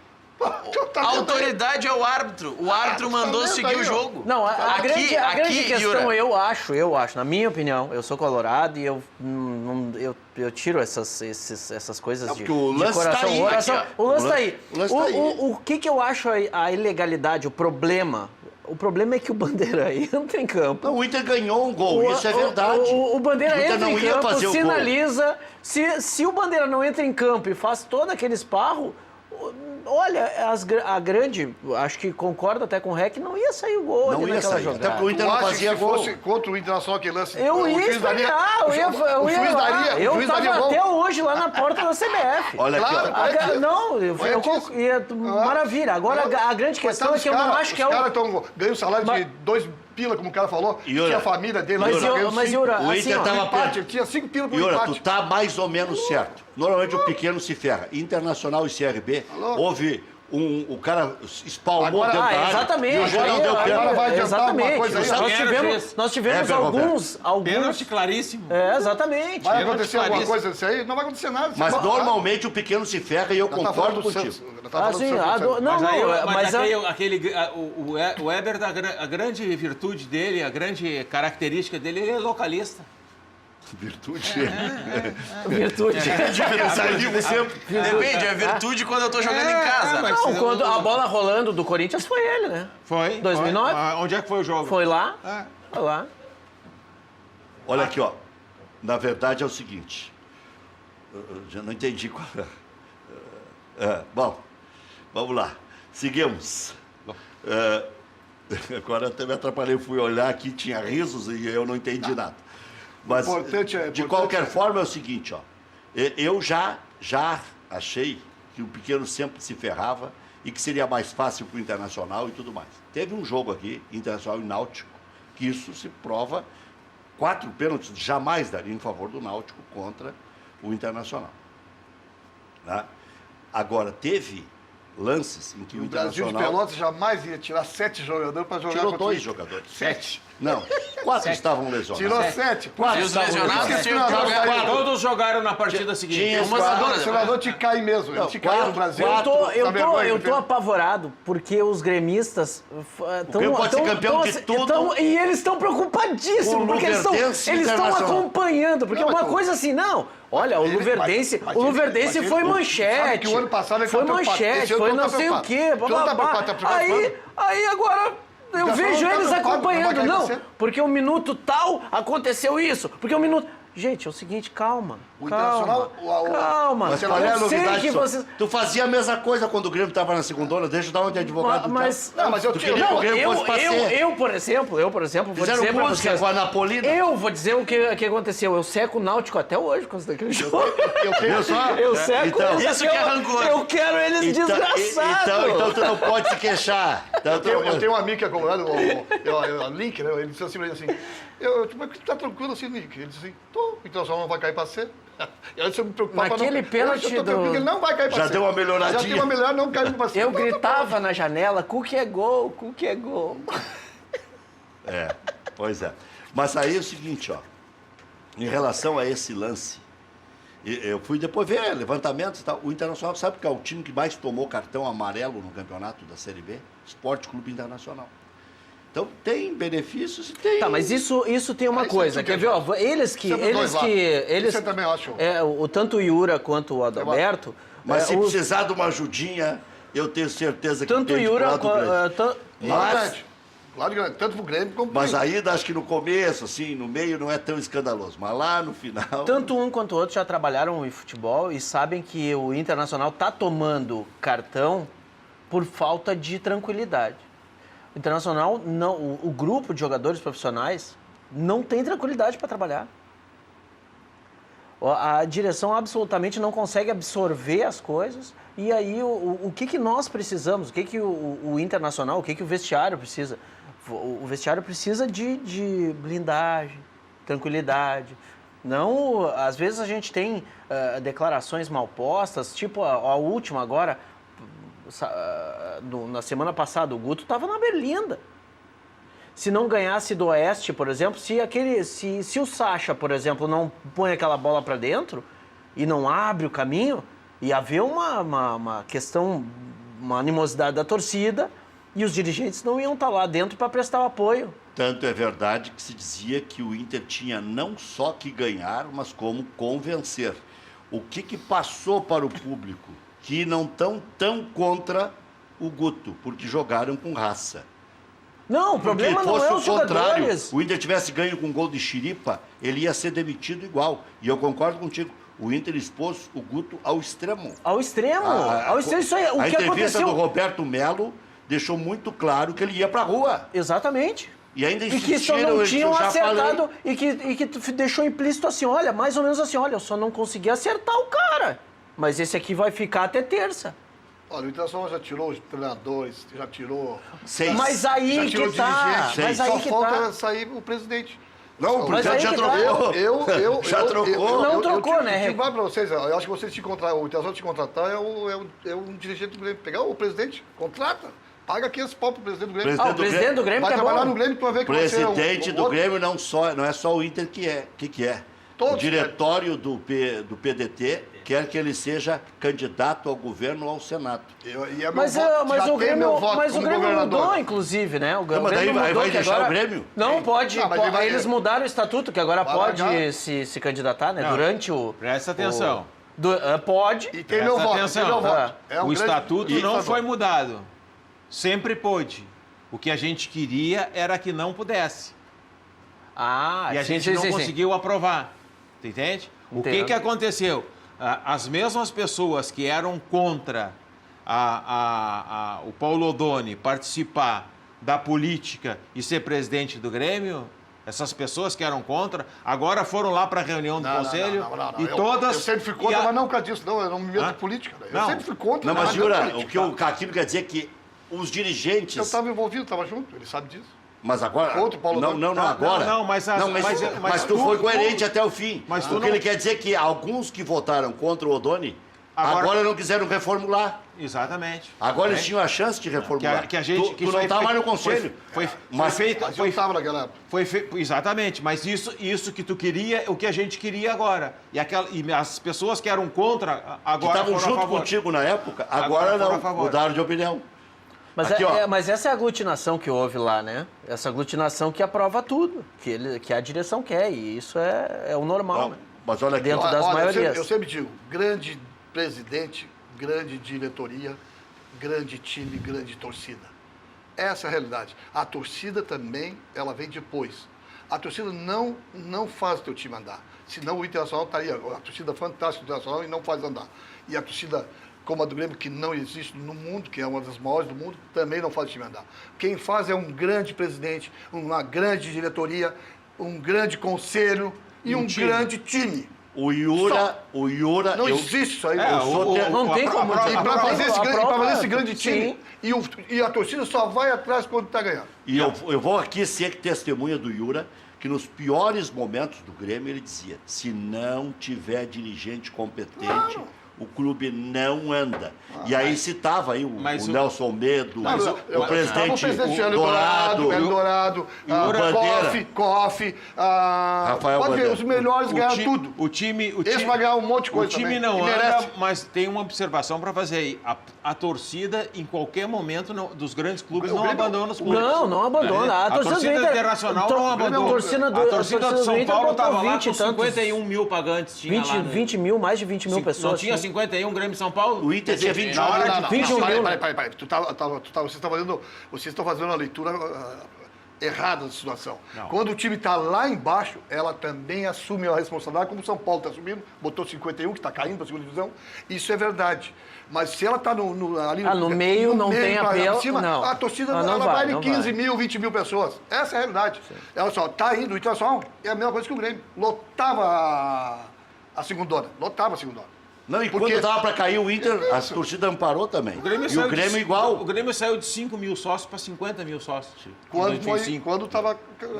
A autoridade é o árbitro. O árbitro mandou seguir o jogo. Não, a grande questão, Yura, eu acho, na minha opinião, eu sou colorado e eu tiro essas coisas de coração. O lance tá aí. O que eu acho a ilegalidade, o problema é que o Bandeira entra em campo. Não, o Inter ganhou um gol, isso é verdade. O Bandeira Inter entra não em ia campo, fazer o sinaliza. Se o Bandeira não entra em campo e faz todo aquele esparro, olha, acho que concordo até com o Rec, não ia sair o gol ali naquela jogada. Até porque o Inter não fazia gol. Se fosse contra o Internacional aquele lance, Eu ia esperar, eu estava até hoje lá na porta da CBF. Olha aqui, maravilha. Agora, a grande questão é que eu não acho que é o... Os caras ganham um salário de 2 pila, como o cara falou, tinha a família dele. Mas Yura, o Inter estava empate, tinha 5 pila por empate. Tu tá mais ou menos certo. Normalmente o pequeno se ferra. Internacional e CRB, houve o cara espalmou dentro da área. Exatamente. E o juiz não deu pênalti. Agora vai adiantar alguma coisa aí. Nós tivemos alguns... Pênalti claríssimo. Exatamente. Vai acontecer alguma coisa disso aí? Não vai acontecer nada. Mas normalmente o pequeno se ferra e eu concordo contigo. Mas o Weber, a grande virtude dele, a grande característica dele, ele é localista. Virtude. Virtude. Depende, é virtude quando eu tô jogando em casa. Não, quando a bola rolando do Corinthians foi ele, né? Foi. 2009. Foi. Onde é que foi o jogo? Foi lá. Foi lá. Olha aqui, ó. Na verdade é o seguinte. Eu já não entendi qual bom, vamos lá. Seguimos. Agora até me atrapalhei, fui olhar aqui, tinha risos e eu não entendi nada. Mas, de qualquer forma, é o seguinte, ó. Eu já achei que o pequeno sempre se ferrava e que seria mais fácil para o Internacional e tudo mais. Teve um jogo aqui, Internacional e Náutico, que isso se prova. 4 pênaltis jamais daria em favor do Náutico contra o Internacional. Né? Agora, teve lances em que o Internacional... O Brasil de Pelotas jamais ia tirar 7 jogadores para jogar Tirou 2 jogadores. 7. Não, 4 estavam lesionados. Tirou 7. 4 E os lesionados tinham que jogar. Todos jogaram na partida seguinte. O jogador te cai mesmo. Ele te cai no Brasil. Eu tô apavorado, porque os gremistas... pode ser campeão de tudo. E eles estão preocupadíssimos, porque eles estão acompanhando. Porque uma coisa assim, não... Olha, o Luverdense foi manchete. Que o ano passado ele foi manchete, foi não sei o quê. Aí agora eu vejo eles acompanhando. Não, porque o minuto tal aconteceu isso. Porque o minuto... Gente, é o seguinte, calma. Calma. Mas qual é a novidade? Tu fazia a mesma coisa quando o Grêmio estava na segundona, deixa eu dar onde advogado. Eu, por exemplo, vou dizer pra vocês. Com a Napolina. Eu vou dizer o que aconteceu. Eu seco o Náutico até hoje com aquele jogo. Eu seco eles. Isso que arrancou. Eu quero eles desgraçados. Então tu não pode se queixar. Eu tenho um amigo que é colorado, o Link, né? Ele disse assim pra ele assim, mas tu tá tranquilo assim, Link? Ele disse assim, o Internacional não vai cair pra C. Eu me preocupava Naquele pênalti ele não vai cair pra Já cima. deu uma melhoradinha. Já deu uma melhorada, não caiu pra cima. Eu gritava na janela, Cuca é gol, Cuca é gol. Pois é. Mas aí é o seguinte, ó. Em relação a esse lance, eu fui depois ver levantamentos e tal. O Internacional, sabe que é o time que mais tomou cartão amarelo no campeonato da Série B? Esporte Clube Internacional. Então tem benefícios e tem... Tá, mas isso tem uma coisa, quer ver? Ó, eles Você também acha? Tanto o Yura quanto o Adalberto... Mas se precisar de uma ajudinha, eu tenho certeza que tanto tem o Yura Claro que tanto pro Grêmio como pro Mas ainda acho que no começo, assim, no meio não é tão escandaloso. Mas lá no final... Tanto um quanto o outro já trabalharam em futebol e sabem que o Internacional tá tomando cartão por falta de tranquilidade. O Internacional, não, o grupo de jogadores profissionais não tem tranquilidade para trabalhar. A direção absolutamente não consegue absorver as coisas. E aí, o que nós precisamos? O que o Internacional, o que o vestiário precisa? O vestiário precisa de blindagem, tranquilidade. Não, às vezes a gente tem declarações mal postas, tipo a última agora, na semana passada, o Guto estava na Berlinda. Se não ganhasse do Oeste, por exemplo, se o Sacha, por exemplo, não põe aquela bola para dentro e não abre o caminho, ia haver uma questão, uma animosidade da torcida e os dirigentes não iam estar lá dentro para prestar o apoio. Tanto é verdade que se dizia que o Inter tinha não só que ganhar, mas como convencer. O que passou para o público? Que não estão tão contra o Guto, porque jogaram com raça. Não, o problema não é os jogadores. O Inter tivesse ganho com um gol de chiripa, ele ia ser demitido igual. E eu concordo contigo. O Inter expôs o Guto ao extremo. Ao extremo? Ao extremo, isso aí. A entrevista do Roberto Melo deixou muito claro que ele ia pra rua. Exatamente. E ainda insistiram, e que só não tinham acertado, e que deixou implícito assim, olha, mais ou menos assim, olha, eu só não consegui acertar o cara. Mas esse aqui vai ficar até terça. Olha, o Internacional já tirou os treinadores, já tirou... 6. Mas aí que tá. Mas aí só que falta sair o presidente. Não, o presidente já trocou. Já trocou. Não trocou, né? Eu para vocês, eu acho que vocês o Internacional te contratar é um dirigente do Grêmio. Pegar o presidente, contrata. Paga 500 pau pro presidente do Grêmio. O presidente do Grêmio vai que é trabalhar bom. no Grêmio, tu vai ver que Presidente do Grêmio não é só o Inter que é. O que é? Todos o diretório do PDT quer que ele seja candidato ao governo ou ao Senado. Mas o Grêmio mudou, inclusive, né? O Grêmio vai deixar agora... o Grêmio? Não, pode. Eles mudaram o estatuto, que agora pode se candidatar, né? Não, durante o... Presta atenção. Pode. E tem meu voto. O estatuto não foi mudado. Sempre pôde. O que a gente queria era que não pudesse. E a gente não conseguiu aprovar. Tu entende? O que aconteceu? As mesmas pessoas que eram contra o Paulo Odoni participar da política e ser presidente do Grêmio, essas pessoas que eram contra, agora foram lá para a reunião do conselho e todas... Eu sempre fui contra, mas não por causa disso, não. Eu não me meto em política. Eu sempre fui contra. Não, mas Jura, o que o Caquino quer dizer é que os dirigentes... Eu estava envolvido, estava junto, ele sabe disso. Mas agora... Contra o Paulo não, agora. Mas tu foi coerente até o fim. Mas o que ele quer dizer é que alguns que votaram contra o Odoni, agora não quiseram reformular. Exatamente. Agora eles tinham a chance de reformular. Tu não está mais no conselho. Mas eu estava naquela época. Exatamente, mas isso que tu queria, o que a gente queria agora. E as pessoas que eram contra, agora que estavam junto contigo na época, agora não, mudaram de opinião. Mas, mas essa é a aglutinação que houve lá, né? Essa aglutinação que aprova tudo, que a direção quer, e isso é o normal, né? Mas olha aqui, dentro das maiorias. Eu sempre digo, grande presidente, grande diretoria, grande time, grande torcida. Essa é a realidade. A torcida também, ela vem depois. A torcida não faz o teu time andar. Senão o Internacional estaria... A torcida fantástica do Internacional e não faz andar. E a torcida... como a do Grêmio, que não existe no mundo, que é uma das maiores do mundo, também não faz o time andar. Quem faz é um grande presidente, uma grande diretoria, um grande conselho e um grande time. O Yura... Não existe isso aí. Não tem como. E para fazer esse grande time, e a torcida só vai atrás quando está ganhando. E eu vou aqui ser testemunha do Yura, que nos piores momentos do Grêmio ele dizia, se não tiver dirigente competente... O clube não anda. E aí citava aí o Nelson Medo, o presidente Dourado, Koff, Rafael Bandeira. Os melhores ganham tudo. Esse vai ganhar um monte de coisa. O time não anda, mas tem uma observação para fazer aí. A torcida, em qualquer momento, dos grandes clubes, não abandona os clubes. Não abandona. A torcida internacional não abandona. A torcida do São Paulo estava lá com 51 mil pagantes. 20 mil, mais de 20 mil pessoas. Não tinha 51 Grêmio São Paulo? O Inter tinha 21. Não, 21 mil. Vocês estão fazendo uma leitura errada da situação. Não. Quando o time está lá embaixo, ela também assume a responsabilidade, como o São Paulo está assumindo, botou 51, que está caindo para a segunda divisão. Isso é verdade. Mas se ela está ali no meio, não tem apelo, não. A torcida ela vai de 15 mil, 20 mil pessoas. Essa é a realidade. Ela só está indo, o Internacional é a mesma coisa que o Grêmio. Lotava a segundona. Não, e quando dava para cair o Inter, a torcida amparou também. E o Grêmio igual. O Grêmio saiu de 5 mil sócios para 50 mil sócios. Quando estava...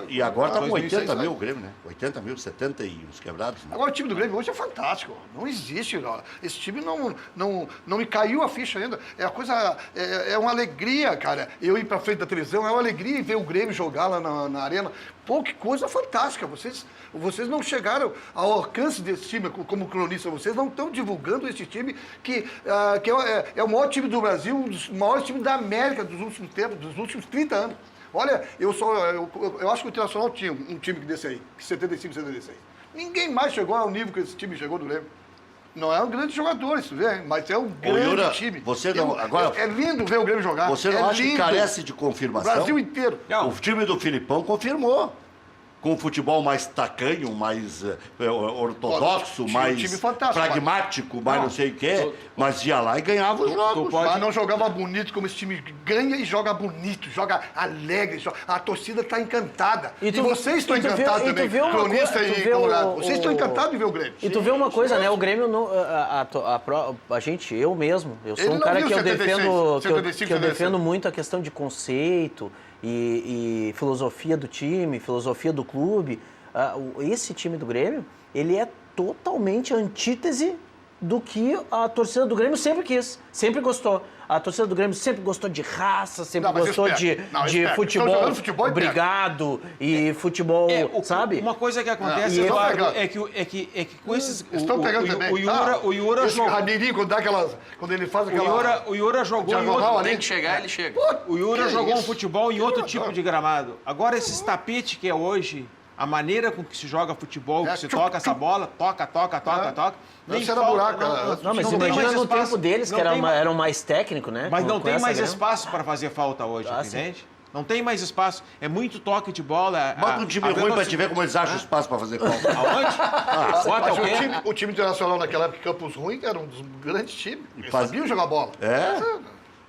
E agora está com 80 mil o Grêmio, né? 80 mil, 70 e uns quebrados. Né? Agora o time do Grêmio hoje é fantástico. Não existe. Esse time não me caiu a ficha ainda. É uma alegria, cara. Eu ir para frente da televisão, é uma alegria ver o Grêmio jogar lá na arena. Pô, que coisa fantástica. Vocês não chegaram ao alcance desse time como cronista. Vocês não estão divulgando esse time que é o maior time do Brasil, um dos maiores times da América dos últimos tempos, dos últimos 30 anos. Olha, eu acho que o Internacional tinha um time desse aí, 75, 76. Ninguém mais chegou ao nível que esse time chegou do Grêmio. Não é um grande jogador, isso vê, mas é um grande time. Você não, agora, é lindo ver o Grêmio jogar. Você não acha que carece de confirmação? O Brasil inteiro. O time do Filipão confirmou. Com um futebol mais tacanho, mais ortodoxo, mais pragmático, mais não sei o quê, mas ia lá e ganhava os jogos. Mas não jogava bonito como esse time ganha e joga bonito, joga alegre, a torcida está encantada. E vocês estão encantados também, cronista e colorado. Vocês estão encantados de ver o Grêmio. E tu vê uma coisa, né? O Grêmio, a gente, eu mesmo, eu sou um cara que eu defendo muito a questão de conceito, e filosofia do time, filosofia do clube. Esse time do Grêmio, ele é totalmente antítese do que a torcida do Grêmio sempre quis, sempre gostou. A torcida do Grêmio sempre gostou de raça, sempre gostou de futebol brigado e futebol, sabe? Uma coisa que acontece, Eduardo, é que com esses... Estão pegando também. O Yura jogou... Ranirinho, quando ele faz aquela... O Yura jogou em outro... Tem que chegar, ele chega. O Yura jogou um futebol em outro tipo de gramado. Agora, esses tapetes que é hoje... A maneira com que se joga futebol, que se toca essa bola, toca. Nem era buraco. Não, mas imagina no tempo deles, que eram mais técnico, né? Mas não tem mais espaço para fazer falta hoje, entende? Não tem mais espaço. É muito toque de bola. Bota um time ruim para te ver como eles acham espaço para fazer falta. Aonde? Bota o time internacional naquela época, Campos Ruim, era um dos grandes times. Eles sabiam jogar bola.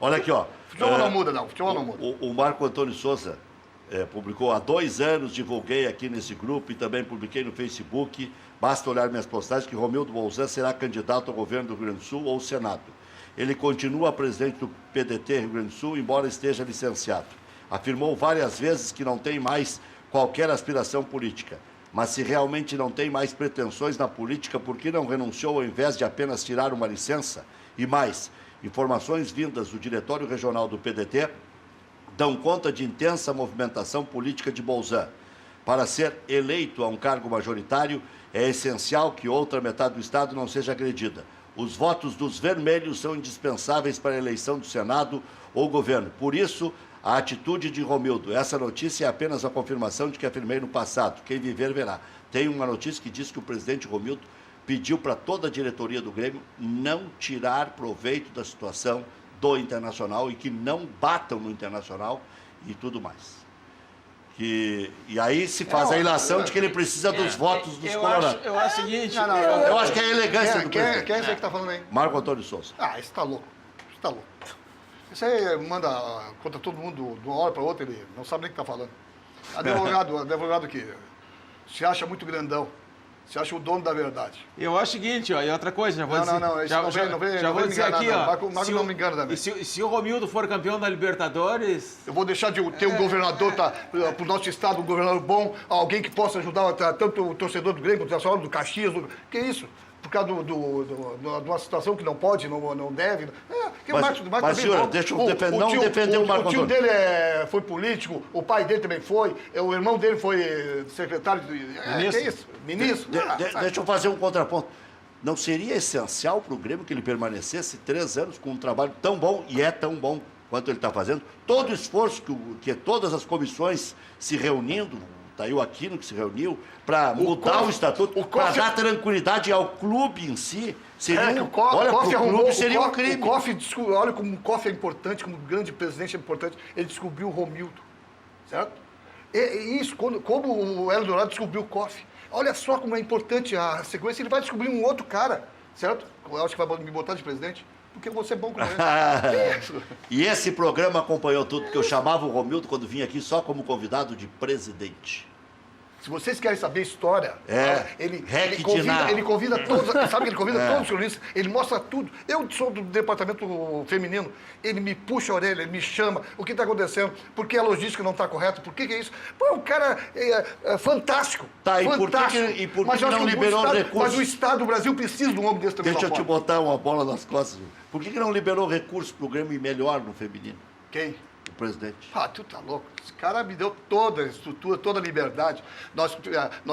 Olha aqui, ó. Futebol não muda, não. Futebol não muda. O Marco Antônio Souza publicou há 2 anos, divulguei aqui nesse grupo e também publiquei no Facebook, basta olhar minhas postagens, que Romildo Bolzan será candidato ao governo do Rio Grande do Sul ou Senado. Ele continua presidente do PDT Rio Grande do Sul, embora esteja licenciado. Afirmou várias vezes que não tem mais qualquer aspiração política. Mas se realmente não tem mais pretensões na política, por que não renunciou ao invés de apenas tirar uma licença? E mais, informações vindas do Diretório Regional do PDT dão conta de intensa movimentação política de Bolzan. Para ser eleito a um cargo majoritário, é essencial que outra metade do Estado não seja agredida. Os votos dos vermelhos são indispensáveis para a eleição do Senado ou governo. Por isso, a atitude de Romildo. Essa notícia é apenas a confirmação de que afirmei no passado. Quem viver, verá. Tem uma notícia que diz que o presidente Romildo pediu para toda a diretoria do Grêmio não tirar proveito da situação do Internacional e que não batam no Internacional e tudo mais. E aí se faz a ilação de que ele precisa dos votos dos colorados. Eu acho o seguinte... Eu acho que é a elegância do presidente. Quem é esse aí que está falando aí? Marco Antônio Souza. Esse está louco. Esse aí manda contra todo mundo de uma hora para outra, ele não sabe nem o que está falando. Advogado que se acha muito grandão. Se acha o dono da verdade. Eu acho o seguinte, ó, e outra coisa, já vou dizer... Já vou dizer aqui, ó. Marco não me engana também. Se o Romildo for campeão da Libertadores... Eu vou deixar de ter um governador, para o nosso estado, um governador bom, alguém que possa ajudar tanto o torcedor do Grêmio, quanto o do Caxias. Que isso? Por causa de uma situação que não pode, não deve. Mas senhor, deixa eu não defender o Marco Antônio. O tio dele foi político, o pai dele também foi, o irmão dele foi secretário de... Ministro. Que isso? Ministro. Deixa eu fazer um contraponto. Não seria essencial para o Grêmio que ele permanecesse 3 anos com um trabalho tão bom, e é tão bom quanto ele está fazendo? Todo o esforço que todas as comissões se reunindo, está aí o Aquino que se reuniu, para mudar o estatuto, para dar tranquilidade ao clube em si. Seria um crime. Olha como o Kofi é importante, como o grande presidente é importante. Ele descobriu o Romildo, certo? E isso, como o Hélio Dourado descobriu o Kofi. Olha só como é importante a sequência. Ele vai descobrir um outro cara, certo? Eu acho que vai me botar de presidente. Porque você é bom com ele. E esse programa acompanhou tudo, porque eu chamava o Romildo quando vinha aqui só como convidado de presidente. Se vocês querem saber a história, ele convida todos, sabe que ele convida todos os jornalistas, ele mostra tudo. Eu sou do departamento feminino, ele me puxa a orelha, ele me chama, o que está acontecendo, por que a logística não está correta, por que é isso? Pô, o cara é fantástico. Tá, fantástico. E por que não liberou recursos? Mas o Estado do Brasil precisa de um homem desse também. Deixa eu te botar uma bola nas costas. Por que não liberou recursos para o Grêmio melhor no feminino? Quem? O presidente. Tu tá louco. Esse cara me deu toda a estrutura, toda a liberdade. Nós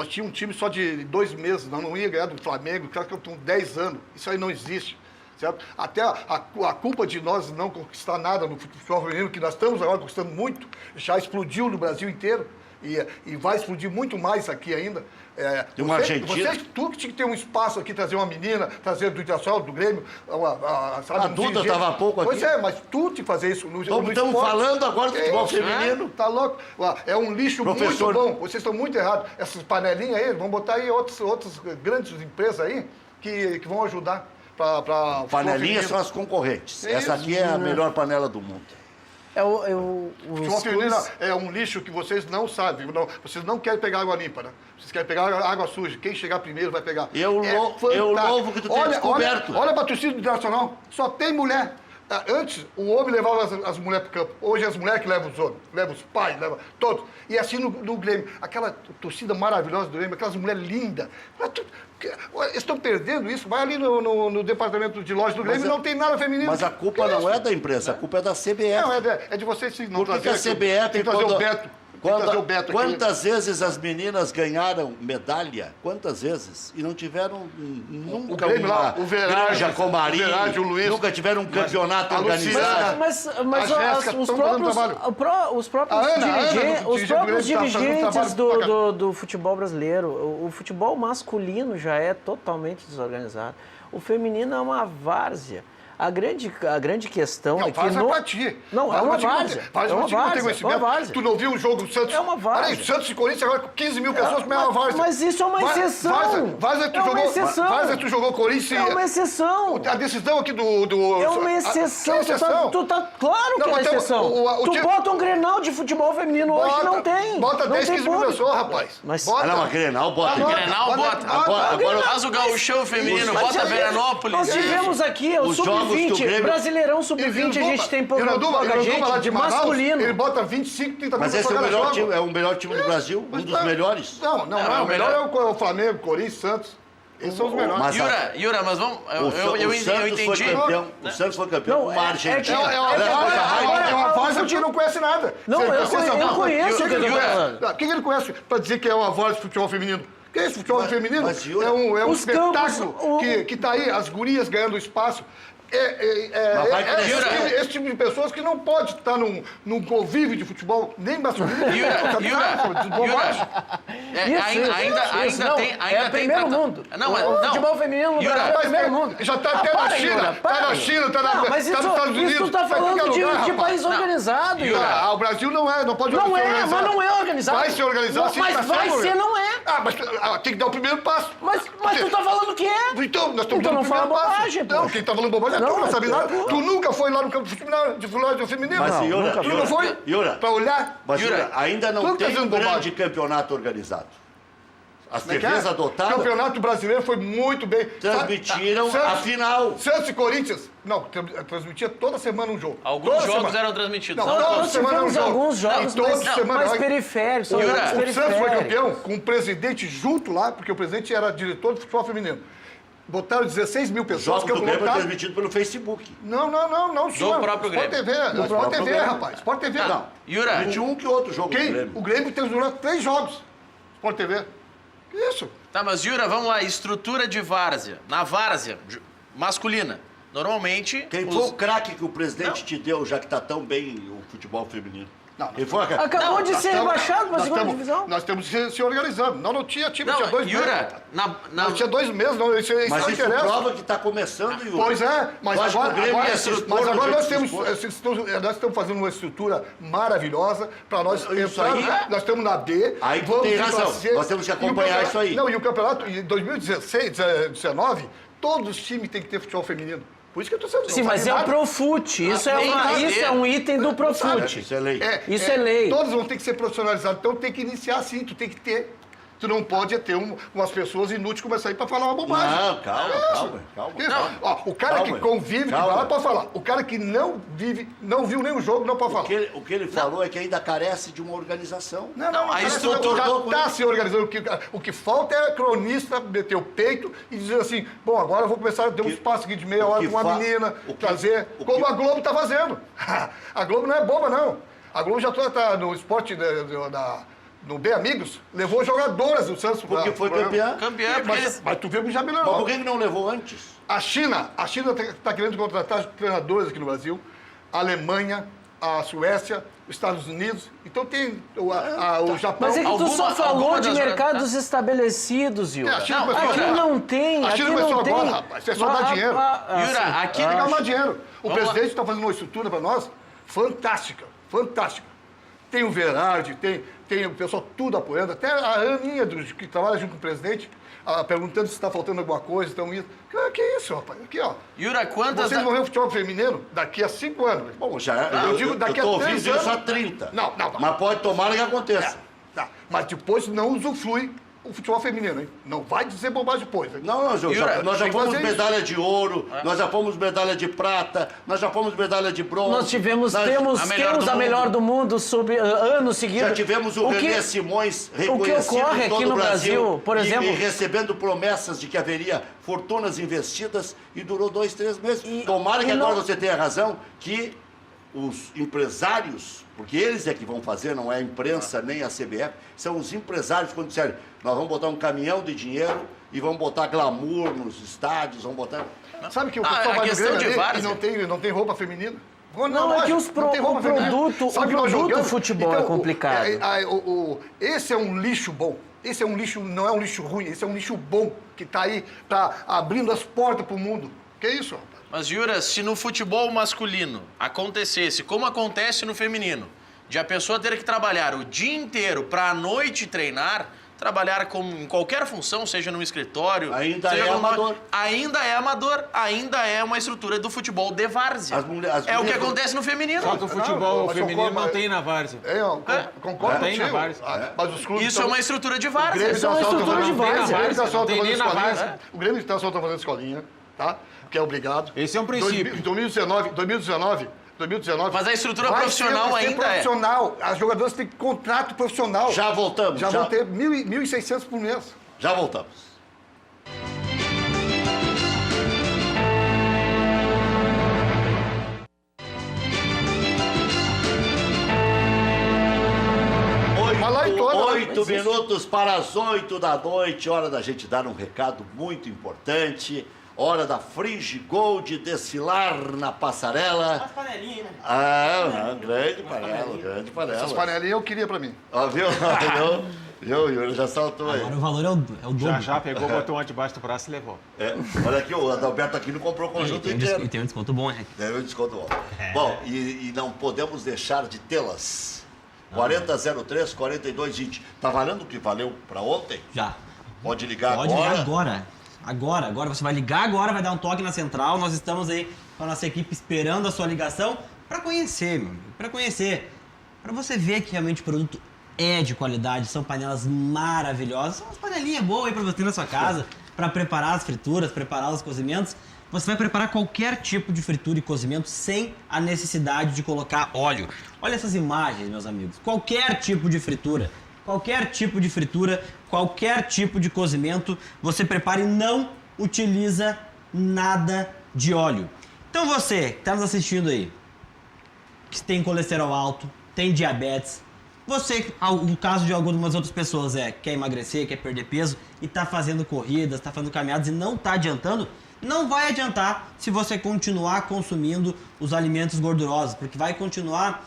tínhamos um time só de 2 meses, nós não ia ganhar do Flamengo, os caras que estão 10 anos. Isso aí não existe. Certo? Até a culpa de nós não conquistar nada no futebol feminino, que nós estamos agora conquistando muito, já explodiu no Brasil inteiro. E vai explodir muito mais aqui ainda. Tem uma Argentina. Tu que tinha que ter um espaço aqui, trazer uma menina, trazer do Internacional, do Grêmio, sabe? A Duda estava há pouco aqui. Pois é, mas tu te fazer isso no esporte. Estamos falando agora do futebol feminino. Tá louco? É um lixo muito bom. Vocês estão muito errados. Essas panelinhas aí, vão botar aí outras grandes empresas aí que vão ajudar para panelinhas são as concorrentes. Essa aqui é a melhor panela do mundo. O futebol feminino é um lixo que vocês não sabem. Vocês não querem pegar água limpa, né? Vocês querem pegar água suja. Quem chegar primeiro vai pegar. Eu louvo que tu tenha descoberto. Olha para a torcida do Internacional. Só tem mulher. Antes, o homem levava as mulheres para o campo. Hoje, as mulheres que levam os homens. Levam os pais, levam todos. E assim no Grêmio. Aquela torcida maravilhosa do Grêmio, aquelas mulheres lindas. Eles estão perdendo isso. Vai ali no departamento de loja do Grêmio e não tem nada feminino. Mas a culpa não é da imprensa, a culpa é da CBF. Não, é de vocês sim. Por que a CBF tem que trazer o Beto? Quantas vezes as meninas ganharam medalha? Quantas vezes? E não tiveram nunca uma granja comarim, nunca tiveram um campeonato organizado. Mas os próprios dirigentes do futebol brasileiro, o futebol masculino já é totalmente desorganizado. O feminino é uma várzea. A grande questão é que... Não, pra ti. Não, é uma várzea. É uma várzea. Tu não viu o jogo do Santos? É uma várzea. Olha aí, Santos e Corinthians agora com 15 mil pessoas, como é uma várzea. Mas isso é uma exceção. Várzea, tu jogou Corinthians... É uma exceção. A decisão aqui do... É uma exceção. Claro que é uma exceção. Tu bota um Grenal de futebol feminino hoje, não tem. Bota 10, 15 mil pessoas, rapaz. Não, Grenal bota. Grenal bota. Agora faz o gauchão feminino, bota Veranópolis. Nós tivemos aqui o Sub-20, Brasileirão Sub-20, a gente tem pouca gente de masculino. Ele bota 25, 30 Mas esse é o melhor time do Brasil, um dos melhores. Não, o melhor é o Flamengo, Corinthians, Santos. Esses são os melhores. Yura, mas vamos... Eu entendi. O Santos foi campeão com uma Argentina. É uma várzea que não conhece nada. Não, eu conheço o que ele está falando. O que ele conhece para dizer que é uma várzea de futebol feminino? Que é esse futebol feminino? É um espetáculo que está aí, as gurias ganhando espaço. Esse tipo de pessoas que não pode estar num convívio de futebol, nem masculino, ainda tem primeiro mundo. O futebol feminino é primeiro mundo. Já está até na China, mas nos Estados Unidos. Isso tu está falando de país organizado. O Brasil não pode Não é, mas não é organizado. Vai ser organizado, sim. Mas vai ser, não é. Mas tem que dar o primeiro passo. Mas tu está falando que é. Então, nós estamos dando o primeiro passo. Não, quem está falando bobagem tu não sabe nada. Tu nunca foi lá no campo de futebol feminino? Mas, tu não foi? Pra olhar? Mas, ainda não tem um grande campeonato organizado. As TVs adotaram? O Campeonato Brasileiro foi muito bem. Transmitiram a final. Santos e Corinthians. Não, transmitia toda semana um jogo. Alguns jogos eram transmitidos. Não, toda semana um jogo. Alguns jogos mais periféricos. O Santos foi campeão com o presidente junto lá, porque o presidente era diretor de futebol feminino. Botaram 16 mil pessoas. Jogos do Grêmio transmitido pelo Facebook. Não, senhor. Do próprio Grêmio. Sport TV, rapaz. Sport TV. Não. Yura. Transmitiu um que outro jogo do Grêmio. O Grêmio tem durante 3 jogos. Sport TV. Isso. Tá, mas Yura, vamos lá. Estrutura de várzea. Na várzea masculina. Normalmente... Quem foi o craque que o presidente te deu, já que tá tão bem o futebol feminino? Acabou de ser rebaixado para a segunda divisão. Nós temos que se organizando. Não tinha time, tinha 2 meses. Yura, não tinha 2 meses, não, isso mas não isso interessa. prova que está começando, Yura. Mas agora nós estamos fazendo uma estrutura maravilhosa para nós entrar. Nós estamos na B. Aí tu tem razão. Nós temos que acompanhar isso aí. Não, e o campeonato, em 2016, 2019, todos os times têm que ter futebol feminino. Por isso que eu estou sendo... Sim, mas é o Profute. Isso é um item do Profute. Isso é lei. Isso é lei. Todos vão ter que ser profissionalizados. Então tem que iniciar assim, tu tem que ter. Tu não pode ter umas pessoas inúteis começar aí para falar uma bobagem. Não, calma. O cara que convive, que vai lá, pode falar. O cara que não vive, não viu nenhum jogo, não pode falar. O que ele falou é que ainda carece de uma organização. Não, a estrutura já está se organizando. O que falta é cronista meter o peito e dizer assim, bom, agora eu vou começar a ter um espaço aqui de meia hora com uma menina, trazer, como a Globo está fazendo. A Globo não é boba, não. A Globo já está no esporte no Bem Amigos, levou jogadoras do Santos. Porque foi campeã. Mas tu viu que já melhorou. Mas por que não levou antes? A China está querendo contratar treinadores aqui no Brasil. A Alemanha, a Suécia, os Estados Unidos. Então tem o Japão. Mas é que tu só falou de mercados estabelecidos, Yura. Aqui não tem. A China começou agora, rapaz. Você só dá dinheiro. Yura, aqui... Tem que dar dinheiro. O presidente está fazendo uma estrutura para nós fantástica. Tem o Verardi, tem o pessoal tudo apoiando, até a Aninha, que trabalha junto com o presidente, perguntando se está faltando alguma coisa, então isso. Que isso, rapaz? Aqui, ó. Yura, quantas... Vocês vão ver o futebol feminino daqui a 5 anos. Bom, eu digo daqui a 3 anos. Eu estou ouvindo isso há 30. Não. Mas pode tomar que aconteça. Mas depois não usufrui o futebol feminino, hein? Não vai dizer bobagem depois. Hein? Não, nós já fomos medalha de ouro, nós já fomos medalha de prata, nós já fomos medalha de bronze. Nós temos a melhor do mundo sobre anos seguidos. Já tivemos o René Simões reconhecido em todo aqui no o Brasil, por exemplo, e recebendo promessas de que haveria fortunas investidas e durou 2, 3 meses. Tomara que agora você tenha razão que os empresários, porque eles é que vão fazer, não é a imprensa nem a CBF, são os empresários quando disserem, nós vamos botar um caminhão de dinheiro e vamos botar glamour nos estádios, vamos botar... Sabe que o pessoal vai no Grêmio e não tem roupa feminina? Não, é que o produto futebol é complicado. Esse é um lixo bom. Esse é um lixo, não é um lixo ruim, esse é um lixo bom que está aí, está abrindo as portas para o mundo. Que isso, rapaz? Mas, Yura, se no futebol masculino acontecesse, como acontece no feminino, de a pessoa ter que trabalhar o dia inteiro para à noite treinar, trabalhar em qualquer função, seja num escritório... Ainda é amador. Ainda é amador, ainda é uma estrutura do futebol de várzea. É o que acontece no feminino. Só que o futebol feminino não tem na várzea. Concordo tem na várzea. Mas os clubes Isso é uma estrutura de várzea. Isso é uma estrutura de várzea. O Grêmio está só fazendo escolinha, tá? Que é obrigado. Esse é um princípio. 2019. Mas a estrutura profissional ainda é. As jogadoras têm contrato profissional. Já voltamos. Já vão ter 1.600 por mês. Já voltamos. Oito minutos para as 8 da noite, hora da gente dar um recado muito importante. Hora da Frigigold desfilar na passarela. As panelinhas, né? Grande panela. Essas panelinhas eu queria pra mim. Ó, viu? Yuri já saltou aí. Agora o valor é o dobro. Já pegou, botou uma debaixo do braço e levou. Olha aqui, o Adalberto aqui não comprou o conjunto inteiro. E tem um desconto bom, né? Tem um desconto bom. Bom, e não podemos deixar de tê-las. 4003-4220. Tá valendo o que valeu pra ontem? Já. Pode ligar agora? Pode ligar agora. Agora você vai ligar agora, vai dar um toque na central. Nós estamos aí com a nossa equipe esperando a sua ligação para conhecer, meu amigo. Para conhecer. Para você ver que realmente o produto é de qualidade, são panelas maravilhosas, são umas panelinhas boas aí pra você ter na sua casa, para preparar as frituras, preparar os cozimentos. Você vai preparar qualquer tipo de fritura e cozimento sem a necessidade de colocar óleo. Olha essas imagens, meus amigos. Qualquer tipo de fritura, qualquer tipo de cozimento, você prepara e não utiliza nada de óleo. Então você que está nos assistindo aí, que tem colesterol alto, tem diabetes, você, no caso de algumas outras pessoas, quer emagrecer, quer perder peso e está fazendo corridas, está fazendo caminhadas e não está adiantando, não vai adiantar se você continuar consumindo os alimentos gordurosos, porque vai continuar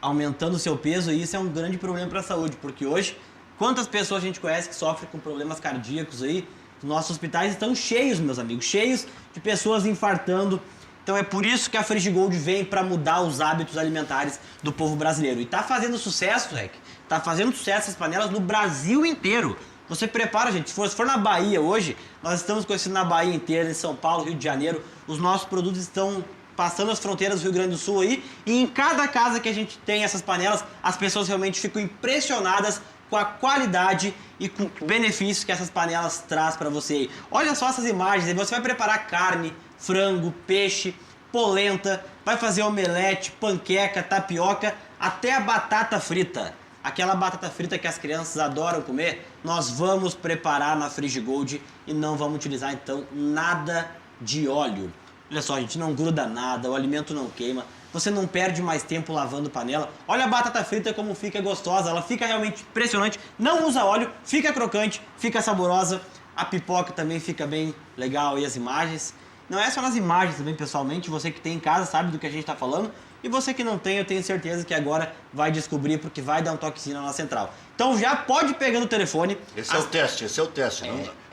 aumentando o seu peso e isso é um grande problema para a saúde, porque hoje, quantas pessoas a gente conhece que sofrem com problemas cardíacos aí? Nossos hospitais estão cheios, meus amigos, cheios de pessoas infartando. Então é por isso que a Frigigold vem para mudar os hábitos alimentares do povo brasileiro. E tá fazendo sucesso, Rec. Tá fazendo sucesso essas panelas no Brasil inteiro. Você prepara, gente. Se for na Bahia hoje, nós estamos conhecendo na Bahia inteira, em São Paulo, Rio de Janeiro. Os nossos produtos estão passando as fronteiras do Rio Grande do Sul aí. E em cada casa que a gente tem essas panelas, as pessoas realmente ficam impressionadas com a qualidade e com o benefício que essas panelas traz para você. Olha só essas imagens. Você vai preparar carne, frango, peixe, polenta, vai fazer omelete, panqueca, tapioca, até a batata frita. Aquela batata frita que as crianças adoram comer, nós vamos preparar na Frigigold e não vamos utilizar então nada de óleo. Olha só, gente, não gruda nada, o alimento não queima, você não perde mais tempo lavando panela. Olha a batata frita como fica gostosa, ela fica realmente impressionante, não usa óleo, fica crocante, fica saborosa. A pipoca também fica bem legal e as imagens. Não é só nas imagens também, pessoalmente, você que tem em casa sabe do que a gente está falando. E você que não tem, eu tenho certeza que agora vai descobrir, porque vai dar um toquezinho na central. Então já pode pegar no telefone. Esse é o teste.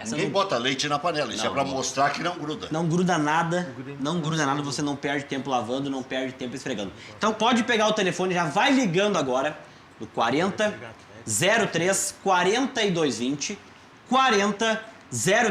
Ninguém bota leite na panela, isso é para mostrar que não gruda. Não gruda nada, você não perde tempo lavando, não perde tempo esfregando. Então pode pegar o telefone, já vai ligando agora, no 40 03 4220, 40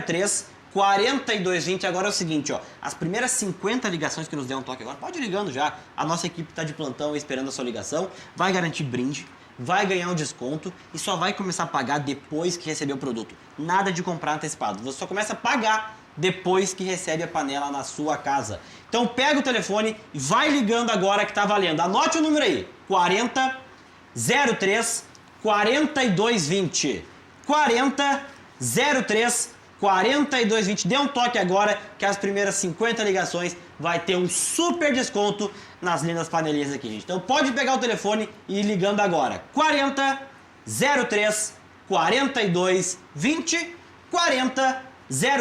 03 4220. Agora é o seguinte, ó, as primeiras 50 ligações que nos der um toque agora, pode ir ligando já. A nossa equipe está de plantão esperando a sua ligação, vai garantir brinde, vai ganhar um desconto e só vai começar a pagar depois que receber o produto. Nada de comprar antecipado, você só começa a pagar depois que recebe a panela na sua casa. Então pega o telefone e vai ligando agora que tá valendo. Anote o número aí, 40 03 4220, 40 03 4220. Dê um toque agora que as primeiras 50 ligações vai ter um super desconto nas lindas panelinhas aqui, gente. Então pode pegar o telefone e ir ligando agora. 40 03 4220, 40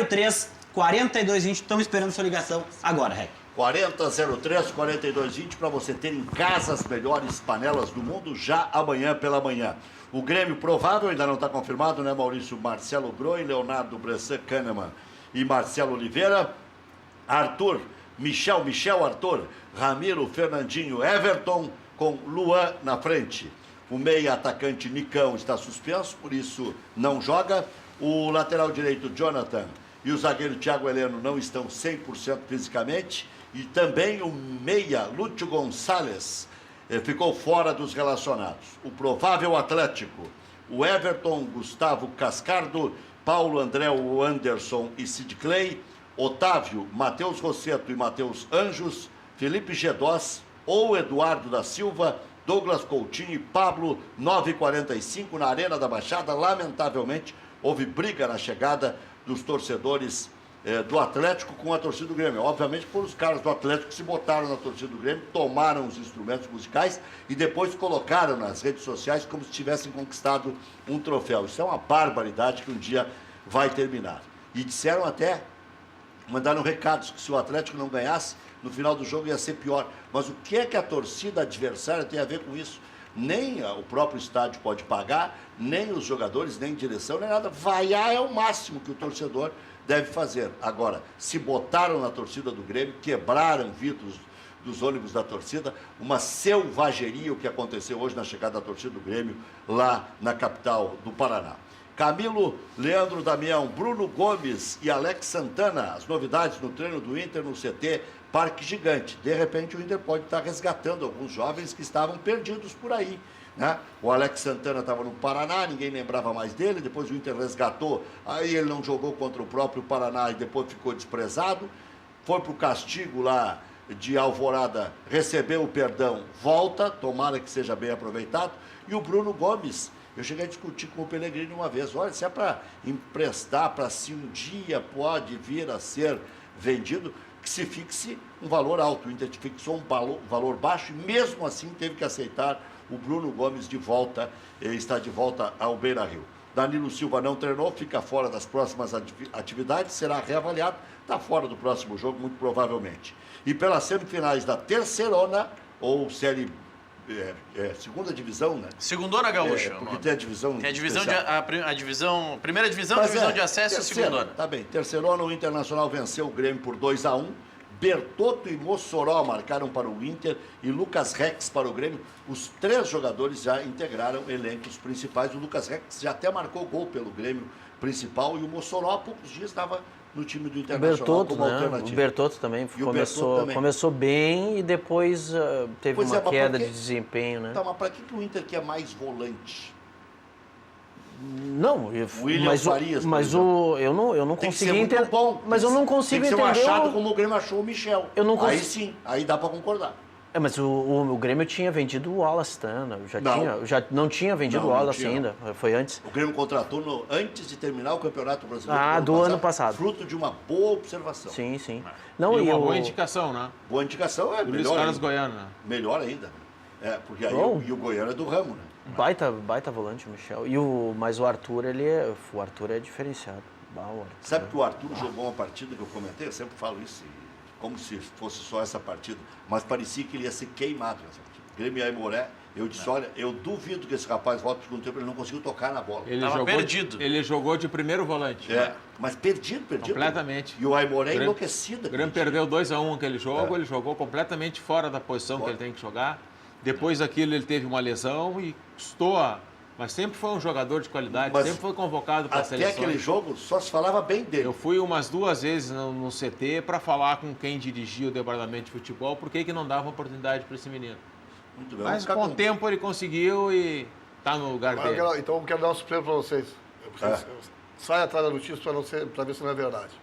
03 4220. Estamos esperando sua ligação agora, Rec. 40 03 4220 para você ter em casa as melhores panelas do mundo já amanhã pela manhã. O Grêmio provável, ainda não está confirmado, né, Maurício? Marcelo Groi, Leonardo Bressan, Kahneman e Marcelo Oliveira. Arthur, Michel, Arthur, Ramiro, Fernandinho, Everton, com Luan na frente. O meia atacante Nicão está suspenso, por isso não joga. O lateral direito Jonathan e o zagueiro Thiago Heleno não estão 100% fisicamente. E também o meia Lúcio Gonçalves ficou fora dos relacionados. O provável Atlético, o Everton, Gustavo Cascardo, Paulo André, o Anderson e Sid Clay, Otávio, Matheus Rosseto e Matheus Anjos, Felipe Gedós ou Eduardo da Silva, Douglas Coutinho e Pablo, 9h45 na Arena da Baixada. Lamentavelmente, houve briga na chegada dos torcedores do Atlético com a torcida do Grêmio. Obviamente foram os caras do Atlético que se botaram na torcida do Grêmio, tomaram os instrumentos musicais e depois colocaram nas redes sociais como se tivessem conquistado um troféu. Isso é uma barbaridade que um dia vai terminar. E disseram até, mandaram recados que se o Atlético não ganhasse, no final do jogo ia ser pior. Mas o que é que a torcida adversária tem a ver com isso? Nem o próprio estádio pode pagar, nem os jogadores, nem direção, nem nada. Vaiar é o máximo que o torcedor deve fazer. Agora, se botaram na torcida do Grêmio, quebraram vidros dos ônibus da torcida, uma selvageria o que aconteceu hoje na chegada da torcida do Grêmio lá na capital do Paraná. Camilo, Leandro Damião, Bruno Gomes e Alex Santana, as novidades no treino do Inter no CT Parque Gigante. De repente o Inter pode estar resgatando alguns jovens que estavam perdidos por aí. Né? O Alex Santana estava no Paraná, ninguém lembrava mais dele, depois o Inter resgatou, aí ele não jogou contra o próprio Paraná e depois ficou desprezado, foi para o castigo lá de Alvorada, recebeu o perdão, volta, tomara que seja bem aproveitado, e o Bruno Gomes, eu cheguei a discutir com o Pellegrini uma vez, olha, se é para emprestar, para se um dia pode vir a ser vendido, que se fixe um valor alto, o Inter fixou um valor baixo e mesmo assim teve que aceitar o Bruno Gomes de volta, está de volta ao Beira-Rio. Danilo Silva não treinou, fica fora das próximas atividades, será reavaliado, está fora do próximo jogo, muito provavelmente. E pelas semifinais da Terceirona, ou série segunda divisão, né? Segundona Gaúcha. Porque tem a divisão. Tem a divisão primeira divisão, divisão de acesso e segundona. Tá bem. Terceirona, o Internacional venceu o Grêmio por 2-1. Bertotto e Mossoró marcaram para o Inter e Lucas Rex para o Grêmio. Os 3 jogadores já integraram elencos principais. O Lucas Rex já até marcou gol pelo Grêmio principal e o Mossoró há poucos dias estava no time do Internacional como alternativa. O Bertotto também começou bem e depois teve uma queda de desempenho, né? Tá, mas para que o Inter quer mais volante? Não, eu não consegui entender. Mas eu não consigo entender. Tem que ser um achado como o Grêmio achou o Michel. Aí sim, aí dá para concordar. Mas o Grêmio tinha vendido o Wallace, né? Não tinha vendido o Wallace ainda, foi antes. O Grêmio contratou antes de terminar o Campeonato Brasileiro do ano passado. Fruto de uma boa observação. Sim. Não, e uma boa indicação, né? Boa indicação é melhor. Luiz Carlos Goiano, né? Melhor ainda. Porque aí e o Goiano é do ramo, né? Baita volante o Michel. Mas o Arthur, o Arthur é diferenciado. Sabe que o Arthur jogou uma partida que eu comentei? Eu sempre falo isso, como se fosse só essa partida, mas parecia que ele ia ser queimado nessa partida. Grêmio e Aimoré, eu disse, olha, eu duvido que esse rapaz volte para o segundo tempo, ele não conseguiu tocar na bola. Ele estava perdido. Ele jogou de primeiro volante. Mas perdido. Completamente. E o Aimoré enlouquecido. O Grêmio perdeu 2-1 aquele jogo, ele jogou completamente fora da posição que ele tem que jogar. Depois daquilo ele teve uma lesão e custou Mas sempre foi um jogador de qualidade, sempre foi convocado para a seleção. Até aquele jogo só se falava bem dele. Eu fui umas 2 vezes no CT para falar com quem dirigia o departamento de futebol por que não dava oportunidade para esse menino. Muito bem. Mas com o tempo ele conseguiu e está no lugar dele. Então eu quero dar uma surpresa para vocês. Sai atrás da notícia para ver se não é verdade.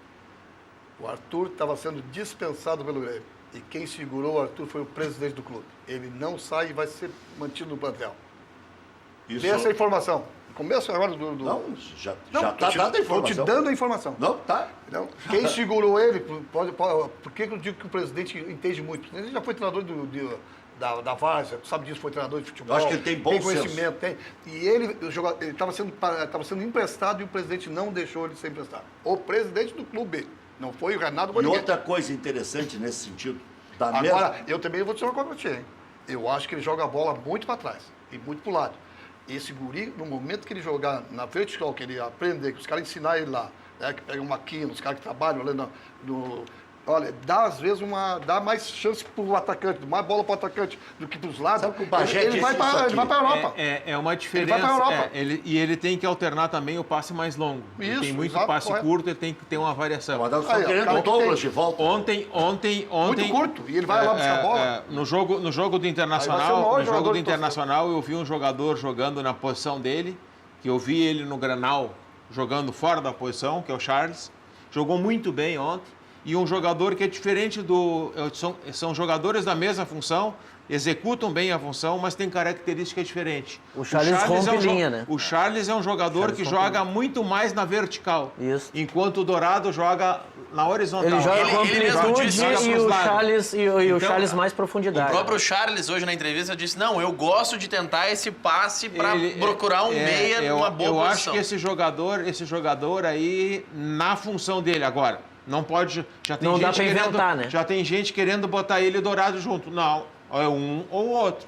O Arthur estava sendo dispensado pelo Grêmio. E quem segurou o Arthur foi o presidente do clube. Ele não sai e vai ser mantido no plantel. Dê essa informação. Começo agora do... Não, já está dando a informação. Estou te dando a informação. Não, tá. Não, quem segurou ele, por que eu digo que o presidente entende muito? Ele já foi treinador da Várzea, sabe disso, foi treinador de futebol. Eu acho que ele tem bom conhecimento. Tem. E ele estava sendo emprestado e o presidente não deixou ele ser emprestado. O presidente do clube, não foi o Renato Boniguete. E outra coisa interessante nesse sentido. Eu também vou dizer uma coisa para ti, hein? Eu acho que ele joga a bola muito para trás e muito para o lado. Esse guri, no momento que ele jogar na vertical, que ele aprender, que os caras ensinarem ele lá, né, que pegam uma quina, os caras que trabalham ali olha, às vezes dá mais chance para o atacante, mais bola para o atacante do que para os lados. Sabe que o Bagé ele vai para a Europa. É uma diferença. Ele vai para a Europa. E ele tem que alternar também o passe mais longo. Ele tem muito passe curto, ele tem que ter uma variação. Mas estão querendo o Douglas de volta. Ontem. Muito curto, e ele vai lá buscar a bola. No jogo do Internacional, eu vi um jogador jogando na posição dele, que eu vi ele no Granal jogando fora da posição, que é o Charles. Jogou muito bem ontem. E um jogador que é diferente são jogadores da mesma função, executam bem a função, mas tem características diferentes. O Charles rompe linha, né? O Charles é um jogador que joga muito mais na vertical. Isso. Enquanto o Dourado joga na horizontal. Ele joga com amplitude e o Charles mais profundidade. O próprio Charles hoje na entrevista disse, não, eu gosto de tentar esse passe para procurar um meia numa boa posição. Eu acho que esse jogador aí, na função dele agora, não pode... Não dá para inventar, né? Já tem gente querendo botar ele e Dourado junto. Não, é um ou outro.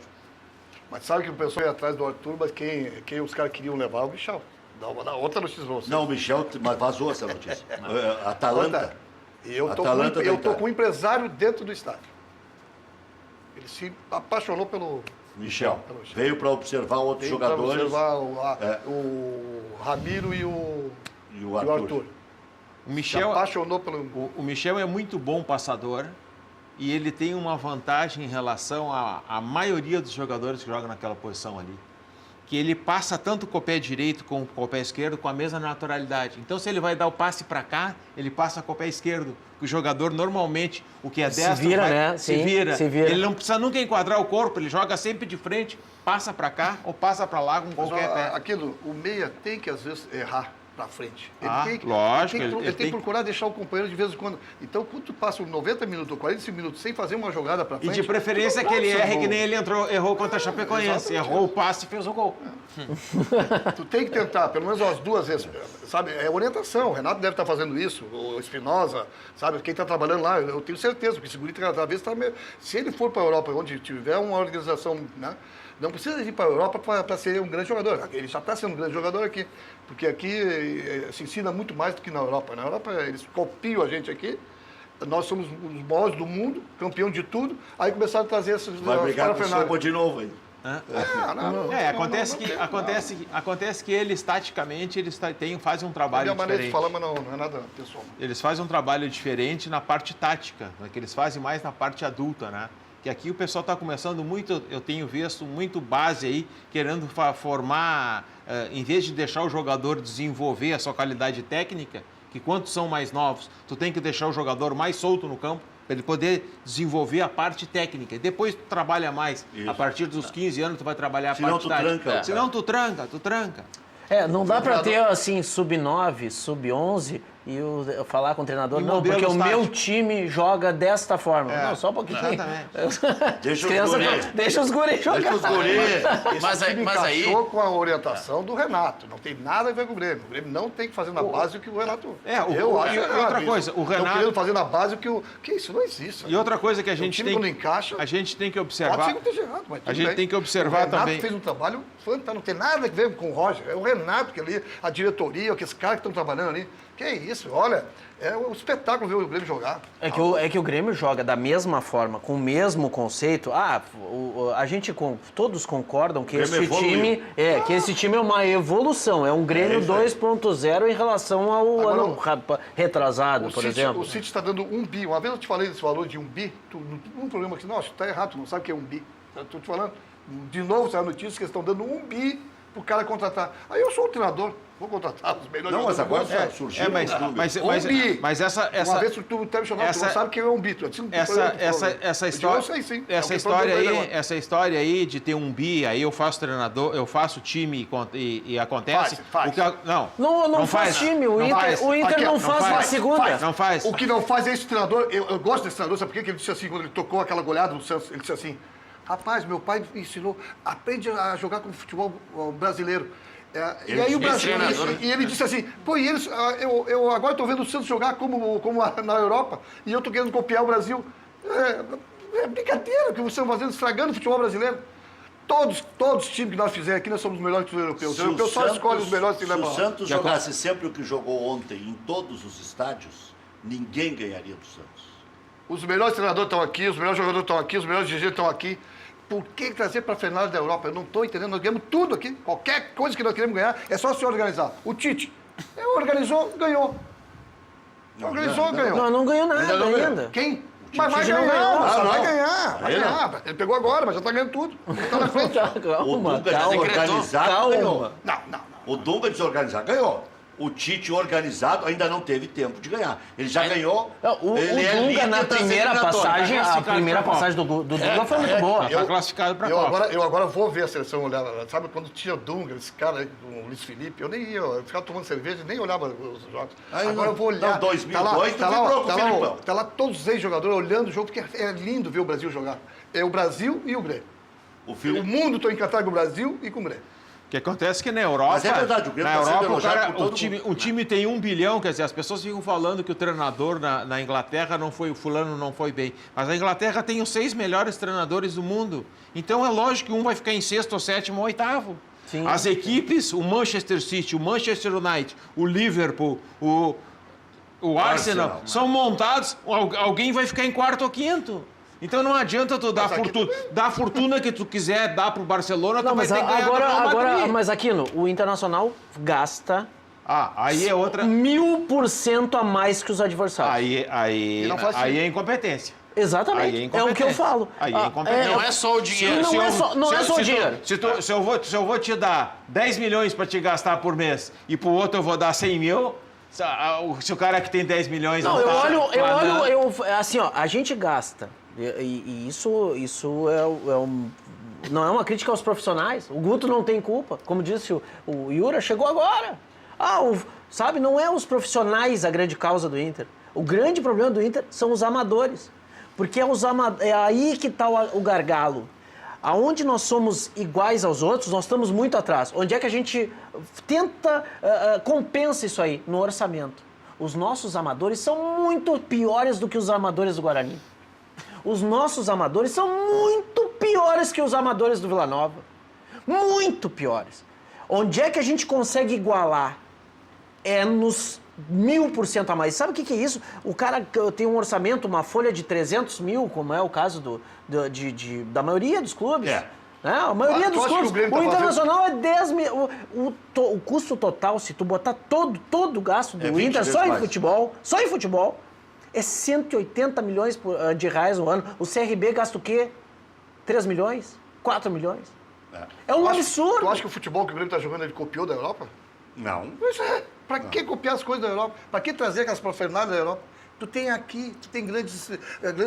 Mas sabe que o pessoal ia atrás do Arthur, mas quem os caras queriam levar é o Michel. Dá outra notícia para você. Não, o Michel vazou essa notícia. Atalanta. Eu tô com um empresário dentro do estádio. Ele se apaixonou pelo... Michel. Veio para observar outros jogadores. Para observar o Ramiro e o Arthur. O Michel, se apaixonou pelo... O Michel é muito bom passador e ele tem uma vantagem em relação à maioria dos jogadores que jogam naquela posição ali. que ele passa tanto com o pé direito como com o pé esquerdo com a mesma naturalidade. Então, se ele vai dar o passe para cá, ele passa com o pé esquerdo. O jogador, normalmente, o que é destro... Se vira, né? Se vira. Ele não precisa nunca enquadrar o corpo, ele joga sempre de frente, passa para cá ou passa para lá com qualquer pé. Aquilo, o meia tem que, às vezes, errar para frente. Lógico. Ele tem que procurar deixar o companheiro de vez em quando. Então, quando tu passa 90 minutos ou 45 minutos sem fazer uma jogada para frente... E de preferência que ele erre que nem ele errou contra a Chapecoense. Errou o passe e fez o gol. Tu tem que tentar, pelo menos umas 2 vezes, sabe? É orientação. O Renato deve estar fazendo isso, o Espinosa, sabe? Quem está trabalhando lá, eu tenho certeza, porque esse guri cada vez está... Se ele for para a Europa, onde tiver uma organização, né? Não precisa ir para a Europa para ser um grande jogador. Ele já está sendo um grande jogador aqui. Porque aqui se ensina muito mais do que na Europa. Na Europa, eles copiam a gente aqui. Nós somos os maiores do mundo, campeão de tudo. Aí começaram a trazer esses... Vai brigar com o Sopa de novo aí. Acontece que eles, taticamente, fazem um trabalho diferente. Maneira de falar, mas não é nada pessoal. Eles fazem um trabalho diferente na parte tática, né, que eles fazem mais na parte adulta, né? Que aqui o pessoal está começando muito, eu tenho visto muito base aí, querendo formar, em vez de deixar o jogador desenvolver a sua qualidade técnica, que quanto são mais novos, tu tem que deixar o jogador mais solto no campo, para ele poder desenvolver a parte técnica. E depois tu trabalha mais. Isso. A partir dos 15 anos tu vai trabalhar a parte tática. Senão tu tranca. Não dá para ter, assim, sub-9, sub-11 e falar com o treinador, não, porque o meu time joga desta forma. Não, só um pouquinho. Deixa os guris jogar. Deixa os guris. Mas aí... com a orientação do Renato. Não tem nada a ver com o Grêmio. O Grêmio não tem que fazer na base o que o Renato... Eu acho outra coisa, o Renato... Estão querendo fazer na base o que o... Que isso não existe. E outra coisa que a gente tem... Quando encaixa... A gente tem que observar... Pode ser que esteja errado, mas a gente tem que observar também... O Renato fez um trabalho fantástico. Não tem nada a ver com o Roger. É o Renato que ali, a diretoria, aqueles caras que estão trabalhando ali. Que é isso, olha, é um espetáculo ver o Grêmio jogar. É que o Grêmio joga da mesma forma, com o mesmo conceito. A gente todos concordam que esse time é uma evolução, é um Grêmio 2.0 em relação ao ano retrasado, por exemplo. O City está dando 1 bi. Uma vez eu te falei desse valor de 1 bi, um problema aqui, nossa, está errado, tu não sabe o que é 1 bi. Estou te falando, de novo saiu a notícia que eles estão dando 1 bi para o cara contratar. Aí eu sou o treinador. Vou contratar os melhores. Não, mas agora surgiu. Mas essa uma vez que tu teve chamado, tu não sabe que é um bi. Essa história aí de ter 1 bi, aí eu faço treinador, eu faço time e acontece. Faz. Não faz time. O Inter não faz na segunda. Não faz. O que não faz é esse treinador. Eu gosto desse treinador, sabe por quê? Ele disse assim, quando ele tocou aquela goleada no Santos, ele disse assim: rapaz, meu pai me ensinou, aprende a jogar com o futebol brasileiro. E aí o Brasil, e ele disse assim, eu agora estou vendo o Santos jogar como na Europa, e eu estou querendo copiar o Brasil. É brincadeira o que vocês estão fazendo, estragando o futebol brasileiro. Todos os times que nós fizermos aqui, nós somos os melhores dos europeus. Os europeus só escolhem os melhores que levam. Se o Santos jogasse sempre o que jogou ontem em todos os estádios, ninguém ganharia do Santos. Os melhores treinadores estão aqui, os melhores jogadores estão aqui, os melhores dirigentes estão aqui. Por que trazer para a final da Europa? Eu não estou entendendo. Nós ganhamos tudo aqui. Qualquer coisa que nós queremos ganhar, é só se organizar. O Tite organizou, ganhou. Ganhou. Não ganhou nada ainda. Quem? Mas vai ganhar. Vai ganhar. Ele pegou agora, mas já está ganhando tudo. Está na frente. O Dunga desorganizado ganhou. Não. O Dunga desorganizado ganhou. O Tite organizado ainda não teve tempo de ganhar. Ele já ganhou. O Dunga na primeira passagem, a primeira passagem do Dunga foi muito boa. Está classificado para a Copa. Eu agora vou ver a seleção olhar. Sabe quando tinha o Dunga, esse cara aí, o Luiz Felipe, eu nem ia, eu ficava tomando cerveja e nem olhava os jogos. Agora eu vou olhar. Não, 2002 tá lá todos os ex-jogadores olhando o jogo, porque é lindo ver o Brasil jogar. É o Brasil e o Grêmio. O mundo está encantado com o Brasil e com o Grêmio. O que acontece é que na Europa, mas é verdade, o time tem 1 bilhão, quer dizer, as pessoas ficam falando que o treinador na Inglaterra o fulano não foi bem. Mas a Inglaterra tem os 6 melhores treinadores do mundo. Então é lógico que um vai ficar em 6º, 7º ou 8º. Sim, as equipes, o Manchester City, o Manchester United, o Liverpool, o Arsenal, são montados, alguém vai ficar em 4º ou 5º. Então não adianta tu dar a fortuna que tu quiser dar pro Barcelona, tu vai ter que ganhar agora, mas Aquino, o Internacional gasta aí é outra 1000% a mais que os adversários. Aí é incompetência. Exatamente. É o que eu falo. Aí é incompetente. Não é só o dinheiro. Não é só o dinheiro. Se eu vou te dar 10 milhões para te gastar por mês e pro outro eu vou dar 100 mil, se o cara que tem 10 milhões... Não, eu olho, assim, ó, a gente gasta. E isso não é uma crítica aos profissionais. O Guto não tem culpa. Como disse o Yura, chegou agora. Sabe, não é os profissionais a grande causa do Inter. O grande problema do Inter são os amadores. Porque é aí que está o gargalo. Aonde nós somos iguais aos outros, nós estamos muito atrás. Onde é que a gente compensa isso aí? No orçamento. Os nossos amadores são muito piores do que os amadores do Guarani. Os nossos amadores são muito piores que os amadores do Vila Nova. Muito piores. Onde é que a gente consegue igualar? É nos 1000% a mais. Sabe o que é isso? O cara tem um orçamento, uma folha de 300 mil, como é o caso da maioria dos clubes. É. A maioria dos clubes. O Internacional é 10 mil. O custo total, se tu botar todo o gasto do Inter só em futebol, é 180 milhões de reais no ano. O CRB gasta o quê? 3 milhões? 4 milhões? É um absurdo. Tu acha que o futebol que o Grêmio está jogando ele copiou da Europa? Não. Pois é. Para que copiar as coisas da Europa? Para que trazer aquelas profissionais da Europa? Tu tem aqui, tu tem grandes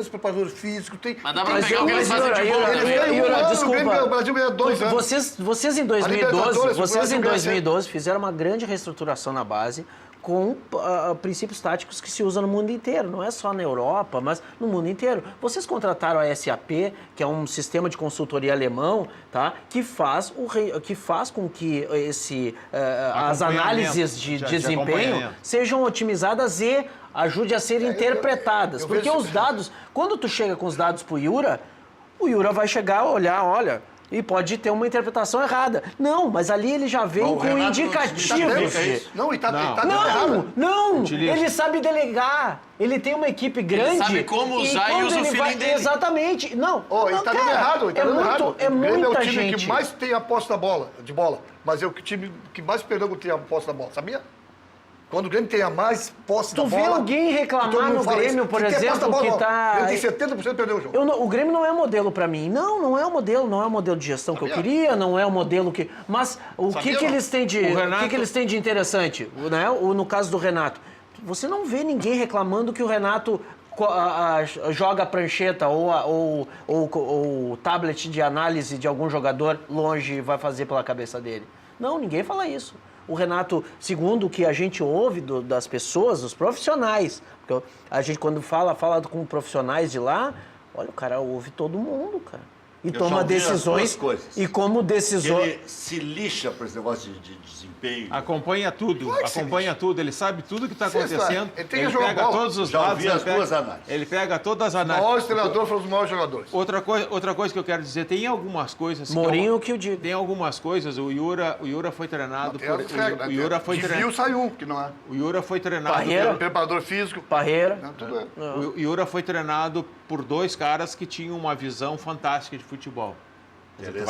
preparadores físicos, tem... Mas dá pra pegar o que eles fazem de bola também. Desculpa. O Brasil ganha 2 anos. Vocês em 2012 fizeram uma grande reestruturação na base com princípios táticos que se usam no mundo inteiro, não é só na Europa, mas no mundo inteiro. Vocês contrataram a SAP, que é um sistema de consultoria alemão, tá? que faz com que as análises de desempenho sejam otimizadas e ajude a ser interpretadas. Porque os dados, quando tu chega com os dados pro Yura, o Yura vai chegar, olha, e pode ter uma interpretação errada. Não, mas ali ele já vem com indicativos. Não, Não, ele sabe delegar. Ele tem uma equipe grande. Ele sabe como usar e usa o feeling dele. Exatamente. Não, ele tá dando errado. É muita é o time gente. que mais tem a posse de bola. Mas é o time que mais perdeu que tem a posse da bola. Sabia? Quando o Grêmio tem a mais posse da bola... Tu vê alguém reclamar no Grêmio, por exemplo, que tá... Ele tem 70% perdeu o jogo. O Grêmio não é modelo pra mim. Não é o modelo. Não é o modelo de gestão que eu queria, não é o modelo que... Mas o que eles têm de interessante? Né? No caso do Renato, você não vê ninguém reclamando que o Renato joga a prancheta ou o tablet de análise de algum jogador longe e vai fazer pela cabeça dele. Não, ninguém fala isso. O Renato, segundo o que a gente ouve das pessoas, dos profissionais, porque a gente quando fala com profissionais de lá, olha, o cara ouve todo mundo, cara. E toma decisões. E como decisões... Ele se lixa para esse negócio de desempenho. Acompanha tudo, ele sabe tudo que está acontecendo. Ele tem que ele jogar pega bola. todos os dados, ele pega todas as análises. Os maiores treinadores foram os maiores jogadores. Outra coisa que eu quero dizer, tem algumas coisas... Mourinho que eu digo. Tem algumas coisas, o Yura foi treinado por... O Yura foi treinado... sai um, que não é. O Yura foi treinado... Parreira. Preparador físico. Parreira. Tudo é. O Yura foi treinado por 2 caras que tinham uma visão fantástica de futebol. Tu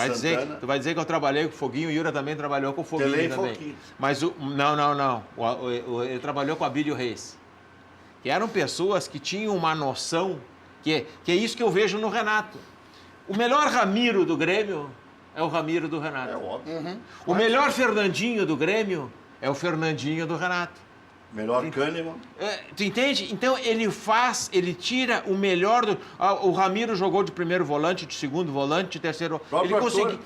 vai dizer que eu trabalhei com o Foguinho, o Yura também trabalhou com o Foguinho também. Mas não. Ele trabalhou com a Abílio Reis. Que eram pessoas que tinham uma noção, que é isso que eu vejo no Renato. O melhor Ramiro do Grêmio é o Ramiro do Renato. É óbvio. O melhor Fernandinho do Grêmio é o Fernandinho do Renato. Melhor Kahneman. Tu entende? Então ele tira o melhor do... o Ramiro jogou de primeiro volante, de segundo volante, de terceiro...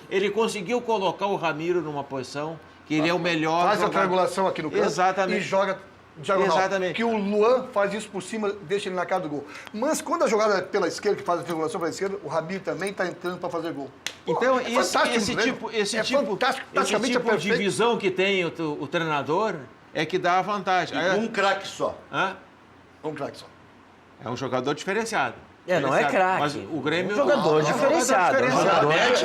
Ele conseguiu colocar o Ramiro numa posição que ele é o melhor... Faz a triangulação aqui no campo. Exatamente. E joga diagonal. Exatamente. Que o Luan faz isso por cima, deixa ele na cara do gol. Mas quando a jogada é pela esquerda, que faz a triangulação pela esquerda, o Ramiro também está entrando para fazer gol. Então, esse tipo de visão que tem o treinador... é que dá a vantagem. Um craque só. Um craque só. É um jogador diferenciado. Não é craque. Mas o Grêmio... Um jogador diferenciado.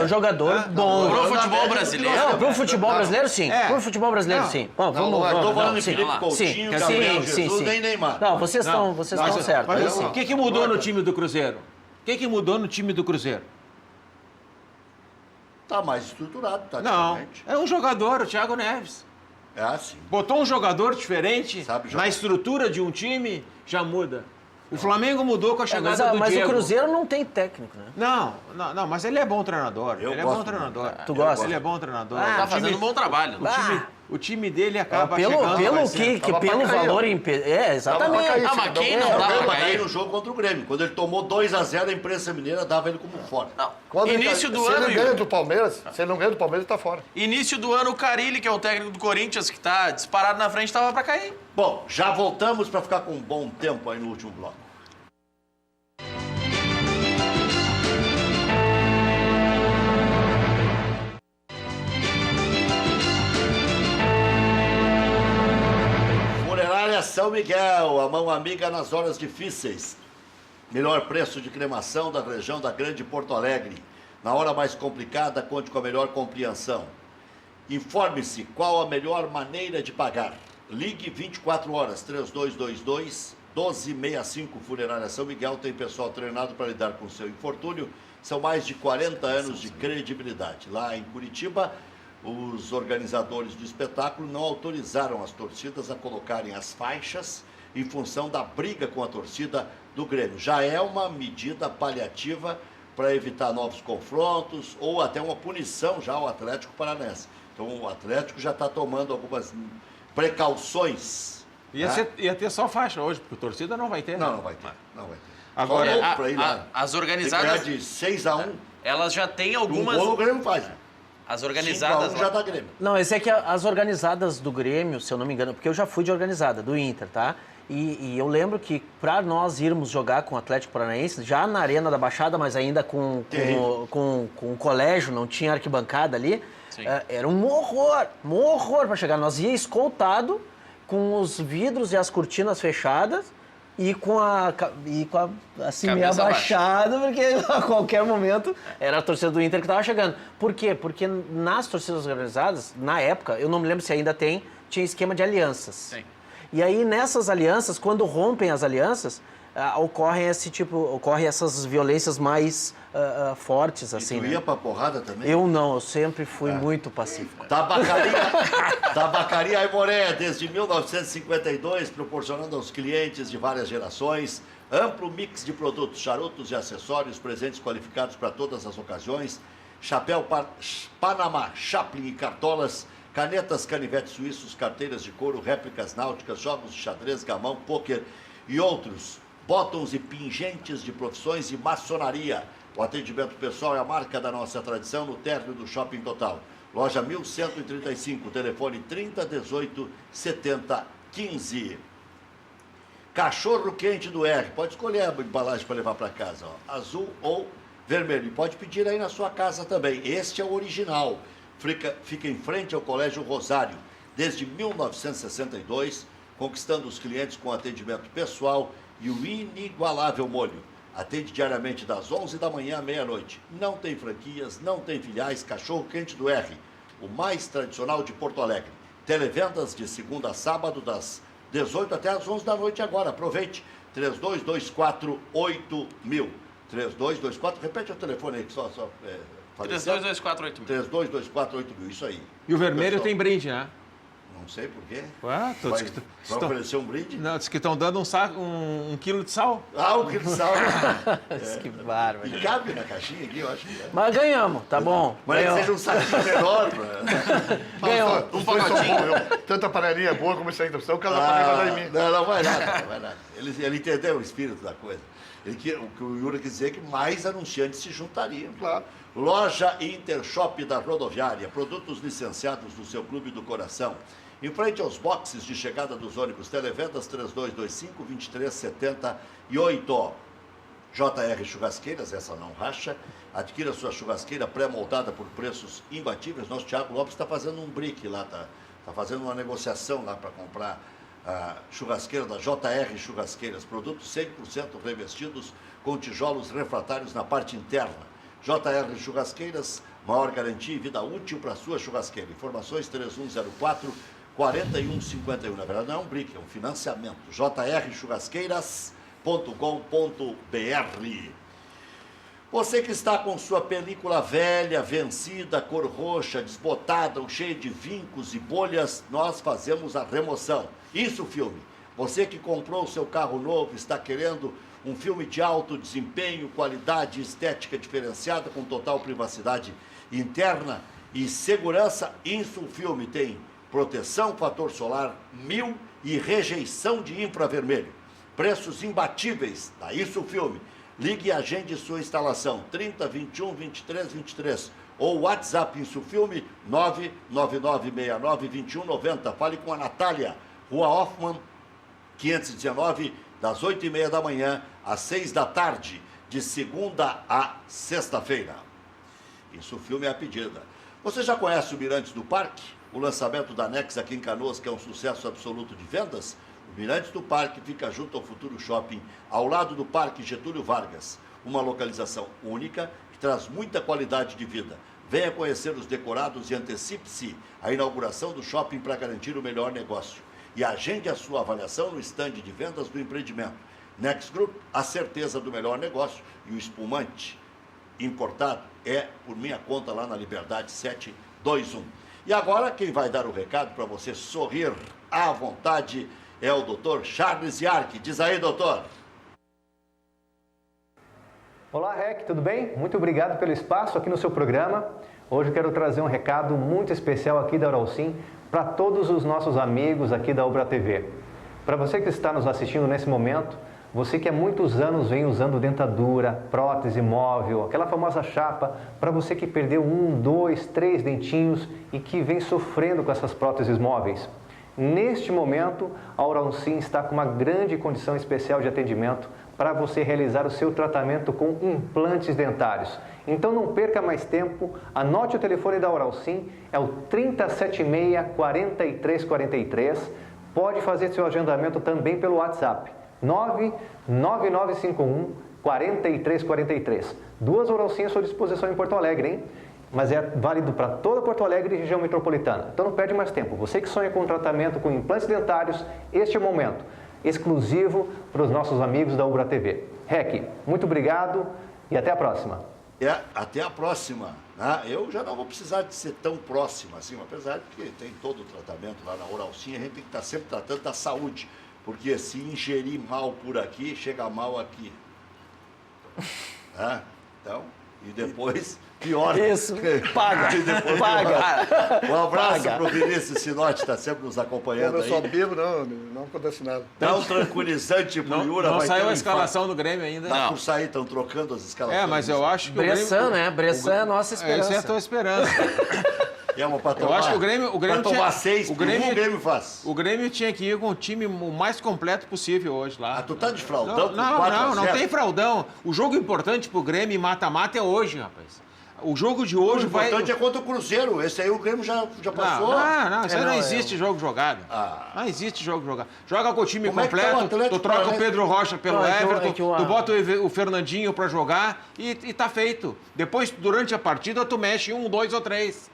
Um jogador bom. Pro futebol brasileiro. Não, pro futebol brasileiro, sim. Pro futebol brasileiro, sim. Bom, vamos... Estou falando de Felipe Coutinho, Gabriel Jesus, nem Neymar. Não, vocês estão certos. O que mudou no time do Cruzeiro? O que mudou no time do Cruzeiro? Está mais estruturado, Não, é um jogador, o Thiago Neves. É assim. Botou um jogador diferente na estrutura de um time, já muda. O Flamengo mudou com a chegada do mas Diego. o Cruzeiro não tem técnico, né? Não, mas ele é bom treinador. Eu ele é gosto bom treinador. Tu gosta? Ele é bom treinador. Tá fazendo um bom trabalho. O time dele acaba Pelo valor em... exatamente. Ah, mas quem não dá Ele pra vai cair cair? no jogo contra o Grêmio. Quando ele tomou 2-0, a imprensa mineira dava ele como fora. Início do se ano, ele ganha do Palmeiras, se ele não ganha do Palmeiras, ele tá fora. Início do ano, o Carille, que é o técnico do Corinthians, que tá disparado na frente, tava pra cair. Bom, já voltamos para ficar com um bom tempo aí no último bloco. Funerária São Miguel, a mão amiga nas horas difíceis. Melhor preço de cremação da região da Grande Porto Alegre. Na hora mais complicada, conte com a melhor compreensão. Informe-se qual a melhor maneira de pagar. Ligue 24 horas, 3222-1265. Funerária São Miguel tem pessoal treinado para lidar com seu infortúnio. São mais de 40 anos de credibilidade. Lá em Curitiba, os organizadores do espetáculo não autorizaram as torcidas a colocarem as faixas em função da briga com a torcida do Grêmio. Já é uma medida paliativa para evitar novos confrontos ou até uma punição já ao Atlético Paranaense. Então o Atlético já está tomando algumas precauções. Ia ter só faixa hoje, porque a torcida não vai ter. Não vai ter. Agora, as Tem organizadas, de 6-1, elas já têm um algumas... gol o Grêmio faz. As 5-1 organizadas... já dá Grêmio. Não, esse é que as organizadas do Grêmio, se eu não me engano, porque eu já fui de organizada, do Inter, tá? E eu lembro que para nós irmos jogar com o Atlético Paranaense, já na Arena da Baixada, mas ainda com o colégio, não tinha arquibancada ali, era um horror para chegar. Nós ia escoltado, com os vidros e as cortinas fechadas, e com assim, meio abaixado, porque a qualquer momento era a torcida do Inter que estava chegando. Por quê? Porque nas torcidas organizadas, na época, eu não me lembro se ainda tinha esquema de alianças. Sim. E aí, nessas alianças, quando rompem as alianças, ocorrem essas violências mais fortes, assim. E tu ia pra porrada também? Eu não, eu sempre fui muito pacífico. Tabacaria Aimoré, desde 1952, proporcionando aos clientes de várias gerações amplo mix de produtos, charutos e acessórios, presentes qualificados para todas as ocasiões, chapéu Panamá, Chaplin e cartolas, canetas, canivetes suíços, carteiras de couro, réplicas náuticas, jogos de xadrez, gamão, pôquer e outros, botões e pingentes de profissões e maçonaria. O atendimento pessoal é a marca da nossa tradição no térreo do Shopping Total. Loja 1135, telefone 3018 7015. Cachorro quente do R. Pode escolher a embalagem para levar para casa, ó, azul ou vermelho. E pode pedir aí na sua casa também. Este é o original. Fica em frente ao Colégio Rosário, desde 1962, conquistando os clientes com atendimento pessoal e o inigualável molho. Atende diariamente das 11 da manhã à meia-noite. Não tem franquias, não tem filiais. Cachorro quente do R, o mais tradicional de Porto Alegre. Televendas de segunda a sábado, das 18 até as 11 da noite agora. Aproveite. 3224-8000. 3224, repete o telefone aí que só 3224-8000. 3224-8000, isso aí. E o vermelho Pessoal, tem brinde, né? Não sei por quê. Ué, Vai oferecer um brinde? Não, diz que estão dando um quilo de sal. Ah, o que sal. Que bárbaro. E cabe na caixinha aqui, eu acho que é. Mas ganhamos, tá bom. Mas que seja um saquinho menor. Ganhou. Um pacotinho. Tanta panelinha boa como essa introdução, cada panela vai dar em mim. Não vai nada. Ele entendeu o espírito da coisa. O que o Yuri quis dizer é que mais anunciantes se juntariam. Claro. Loja Intershop da Rodoviária, produtos licenciados do seu clube do coração. Em frente aos boxes de chegada dos ônibus, televendas 3225-2378. JR Churrasqueiras, essa não racha. Adquira sua churrasqueira pré-moldada por preços imbatíveis. Nosso Thiago Lopes está fazendo um brick lá, está fazendo uma negociação lá para comprar a churrasqueira da JR Churrasqueiras. Produtos 100% revestidos com tijolos refratários na parte interna. JR Churrasqueiras, maior garantia e vida útil para a sua churrasqueira. Informações 3104-4151. Na verdade, não é um brick, é um financiamento. jrchurrasqueiras.com.br. Você que está com sua película velha, vencida, cor roxa, desbotada ou cheia de vincos e bolhas, nós fazemos a remoção. Isso, filme. Você que comprou o seu carro novo, está querendo um filme de alto desempenho, qualidade e estética diferenciada, com total privacidade interna e segurança, Insulfilme tem proteção, fator solar 1000 e rejeição de infravermelho. Preços imbatíveis da Insulfilme. Ligue e agende sua instalação 30 21 23 23 ou WhatsApp Insulfilme 99969 2190. Fale com a Natália, Rua Hoffman 519, das 8h30 da manhã às 6 da tarde, de segunda a sexta-feira. Insulfilme é a pedida. Você já conhece o Mirantes do Parque? O lançamento da Nex aqui em Canoas, que é um sucesso absoluto de vendas? O Mirantes do Parque fica junto ao Futuro Shopping, ao lado do Parque Getúlio Vargas. Uma localização única que traz muita qualidade de vida. Venha conhecer os decorados e antecipe-se a inauguração do shopping para garantir o melhor negócio. E agende a sua avaliação no estande de vendas do empreendimento. Nex Group, a certeza do melhor negócio. E o espumante importado é por minha conta lá na Liberdade 721. E agora, quem vai dar o recado para você sorrir à vontade é o doutor Charles Yark. Diz aí, doutor. Olá, Rec, tudo bem? Muito obrigado pelo espaço aqui no seu programa. Hoje eu quero trazer um recado muito especial aqui da Uralcim para todos os nossos amigos aqui da Ubra TV. Para você que está nos assistindo nesse momento, você que há muitos anos vem usando dentadura, prótese móvel, aquela famosa chapa, para você que perdeu 1, 2, 3 dentinhos e que vem sofrendo com essas próteses móveis. Neste momento, a Uralcim está com uma grande condição especial de atendimento para você realizar o seu tratamento com implantes dentários. Então não perca mais tempo, anote o telefone da Uralcim, é o 3076-4343. Pode fazer seu agendamento também pelo WhatsApp, 99951-4343. 2 Uralcim à sua disposição em Porto Alegre, hein? Mas é válido para toda Porto Alegre e região metropolitana. Então não perde mais tempo. Você que sonha com um tratamento com implantes dentários, este é o momento. Exclusivo para os nossos amigos da Ubra TV. Rec, muito obrigado e até a próxima. Até a próxima. Né? Eu já não vou precisar de ser tão próximo assim, apesar de que tem todo o tratamento lá na Uralcim, a gente tem que estar sempre tratando da saúde, porque se ingerir mal por aqui, chega mal aqui. Né? Então, e depois... Pior. Isso, paga, paga. Um abraço para o Vinícius Sinotti, está sempre nos acompanhando aí. Eu só bebo, não acontece nada. Dá um tranquilizante pro Yura. Não saiu a escalação do Grêmio ainda. Tá por sair, estão trocando as escalações. Mas eu acho que Bressan, né? Bressan é a nossa esperança. Eu estou esperando. Para tomar, eu acho que o Grêmio para tomar 6, o Grêmio faz. O Grêmio tinha que ir com o time o mais completo possível hoje lá. Tu tá de fraldão? Não tem fraldão. O jogo importante pro Grêmio e mata-mata é hoje, rapaz. O jogo de hoje vai... O importante é contra o Cruzeiro. Esse aí o Grêmio já passou. Não, isso aí não existe jogo jogado. Não existe jogo jogado. Joga com o time completo, tu troca o Pedro Rocha pelo Everton, tu bota o Fernandinho pra jogar e tá feito. Depois, durante a partida, tu mexe 1, 2 ou 3.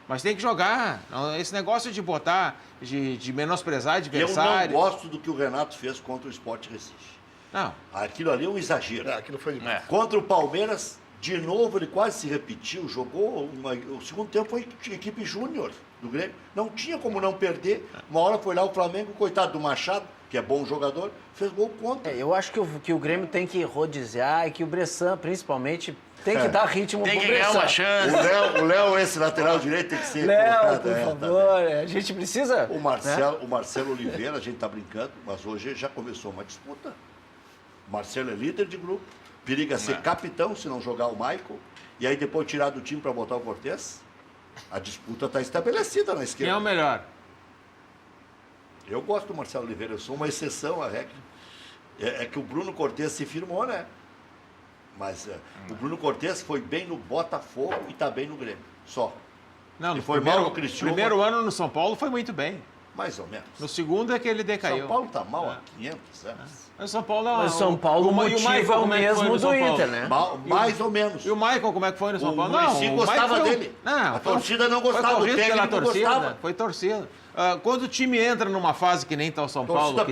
Mas tem que jogar. Esse negócio de botar, de menosprezar adversário... Eu não gosto do que o Renato fez contra o Sport Recife. Não. Aquilo ali é um exagero. Aquilo foi demais. Contra o Palmeiras... De novo, ele quase se repetiu, jogou, o segundo tempo foi equipe júnior do Grêmio. Não tinha como não perder. Uma hora foi lá o Flamengo, coitado do Machado, que é bom jogador, fez gol contra. Eu acho que o Grêmio tem que rodiziar e que o Bressan, principmente, tem que dar ritmo pro Bressan. Tem que ganhar uma chance. O Léo, esse lateral direito, tem que ser Léo, por favor, a gente precisa... O Marcelo Oliveira, a gente tá brincando, mas hoje já começou uma disputa. O Marcelo é líder de grupo. Periga ser capitão se não jogar o Michael. E aí depois tirar do time para botar o Cortez. A disputa está estabelecida na esquerda. Quem é o melhor? Eu gosto do Marcelo Oliveira. Eu sou uma exceção à regra. É que o Bruno Cortez se firmou, né? Mas o Bruno Cortez foi bem no Botafogo e está bem no Grêmio. Só. Não, e foi mal no Criciúma. Primeiro ano no São Paulo foi muito bem. Mais ou menos. No segundo é que ele decaiu. São Paulo está mal há 500 anos. Mas São Paulo Mas São Paulo, o motivo é o mesmo do Inter, né? Mais ou menos. E o Michael, como é que foi no São Paulo? O Muricy gostava dele. Não, a torcida não gostava, o técnico não gostava. Foi torcida. Quando o time entra numa fase que nem tá o São Paulo, que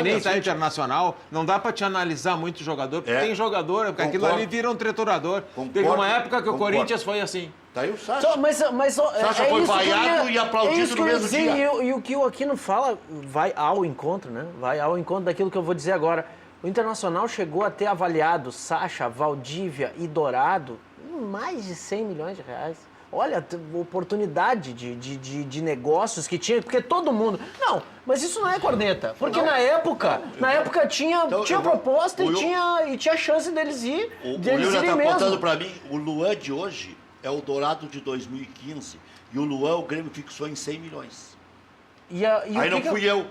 nem tá Internacional, não dá para te analisar muito jogador, porque tem jogador, porque aquilo ali vira um triturador. Teve uma época que o Corinthians foi assim. Tá aí o Sacha. Sacha foi vaiado e aplaudido no mesmo dia. E o que o Aquino fala vai ao encontro, né? Vai ao encontro daquilo que eu vou dizer agora. O Internacional chegou a ter avaliado Sacha, Valdívia e Dourado em mais de 100 milhões de reais. Olha, oportunidade de negócios que tinha, porque todo mundo... Não, mas isso não é corneta, porque na época tinha proposta e tinha chance deles ir, deles irem mesmo. O Yuri tá contando pra mim, o Luan de hoje é o Dourado de 2015, e o Luan, o Grêmio fixou em 100 milhões. Aí não fui eu.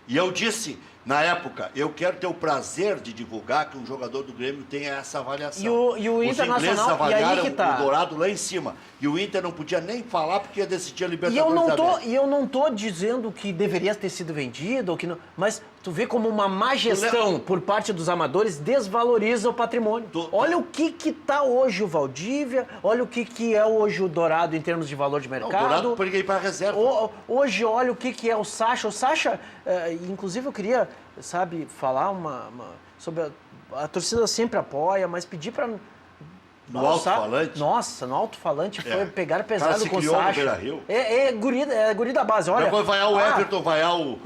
E eu disse... Na época, eu quero ter o prazer de divulgar que um jogador do Grêmio tenha essa avaliação. E o Internacional, os ingleses avaliaram tá. o Dourado lá em cima. E o Inter não podia nem falar porque ia decidir a Libertadores. E eu não tô dizendo que deveria ter sido vendido, ou que não, mas tu vê como uma má gestão por parte dos amadores desvaloriza o patrimônio. Olha o que tá hoje o Valdívia, olha o que é hoje o Dourado em termos de valor de mercado. Não, o Dourado peguei para reserva. Hoje olha o que é o Sacha. O Sacha, inclusive eu queria, falar sobre a torcida sempre apoia, mas pedir para... No alto-falante? Nossa, no alto-falante foi pegar pesado com o Sacha. Sacha. É guri da base, olha. Depois vai o Everton, vai o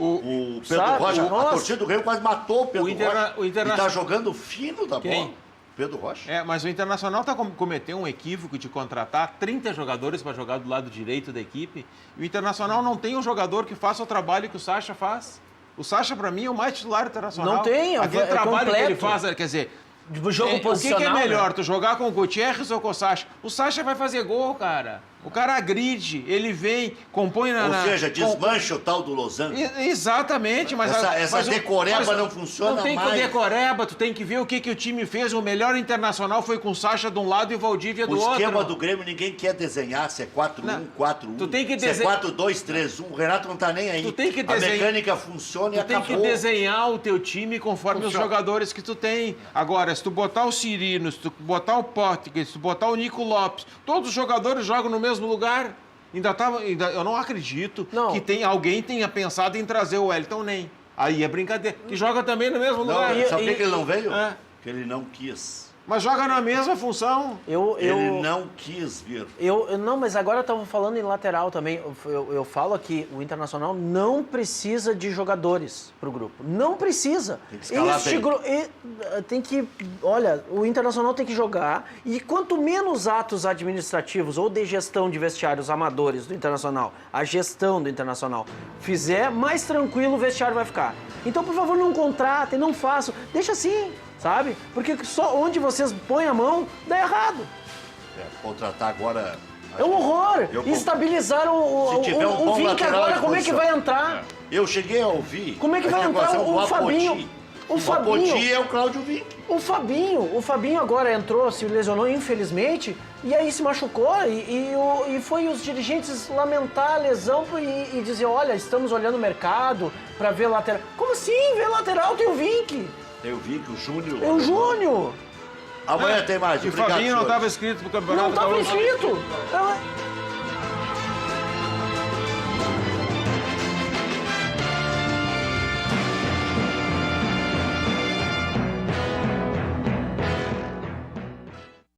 Pedro Rocha. A torcida do Grêmio quase matou o Pedro Rocha. E tá jogando fino da bola. Pedro Rocha. Mas o Internacional cometeu um equívoco de contratar 30 jogadores para jogar do lado direito da equipe. E o Internacional não tem um jogador que faça o trabalho que o Sacha faz. O Sacha, para mim, é o mais titular internacional. Não tem, aquele trabalho que ele faz, quer dizer... O jogo posicional, o que é melhor, tu jogar com o Gutierrez ou com o Sacha? O Sacha vai fazer gol, cara. O cara agride, ele vem, compõe na... Ou seja, desmancha o tal do Losango. Exatamente, mas... Essa decoreba não funciona mais. Não tem que decoreba, tu tem que ver o que o time fez. O melhor Internacional foi com o Sacha de um lado e o Valdívia do outro. O esquema do Grêmio ninguém quer desenhar se é 4-1, 4-1. Tu tem que se é 4-2-3-1. O Renato não tá nem aí. Tu tem que A mecânica funciona e acabou. Tu tem que desenhar o teu time conforme os jogadores que tu tem. Agora, se tu botar o Cirino, se tu botar o Português, se tu botar o Nico Lopes, todos os jogadores jogam no mesmo lugar. Eu não acredito que alguém tenha pensado em trazer o Wellington nem. Aí é brincadeira. Que joga também no mesmo lugar. Sabe por que ele não veio? Porque ele não quis. Mas joga na mesma função. Ele não quis vir. Não, mas agora eu estava falando em lateral também. Eu falo que o Internacional não precisa de jogadores para o grupo. Não precisa. Tem que escalar olha, o Internacional tem que jogar. E quanto menos atos administrativos ou de gestão de vestiários amadores do Internacional, a gestão do Internacional fizer, mais tranquilo o vestiário vai ficar. Então, por favor, não contratem, não façam. Deixa assim. Sabe? Porque só onde vocês põem a mão, dá errado. Contratar agora... É um horror. Estabilizaram o Vink agora, como é que vai entrar? Eu cheguei a ouvir... Como é que vai entrar o Fabinho? O Fabinho é o Cláudio Vink. O Fabinho agora entrou, se lesionou infelizmente, e aí se machucou, e foi os dirigentes lamentar a lesão e dizer, olha, estamos olhando o mercado para ver lateral. Como assim? Ver lateral tem o Vink. Eu vi que o Júnior... É o Júnior! Amanhã tem mais. E o Fabinho não estava inscrito pro campeonato. Não estava inscrito!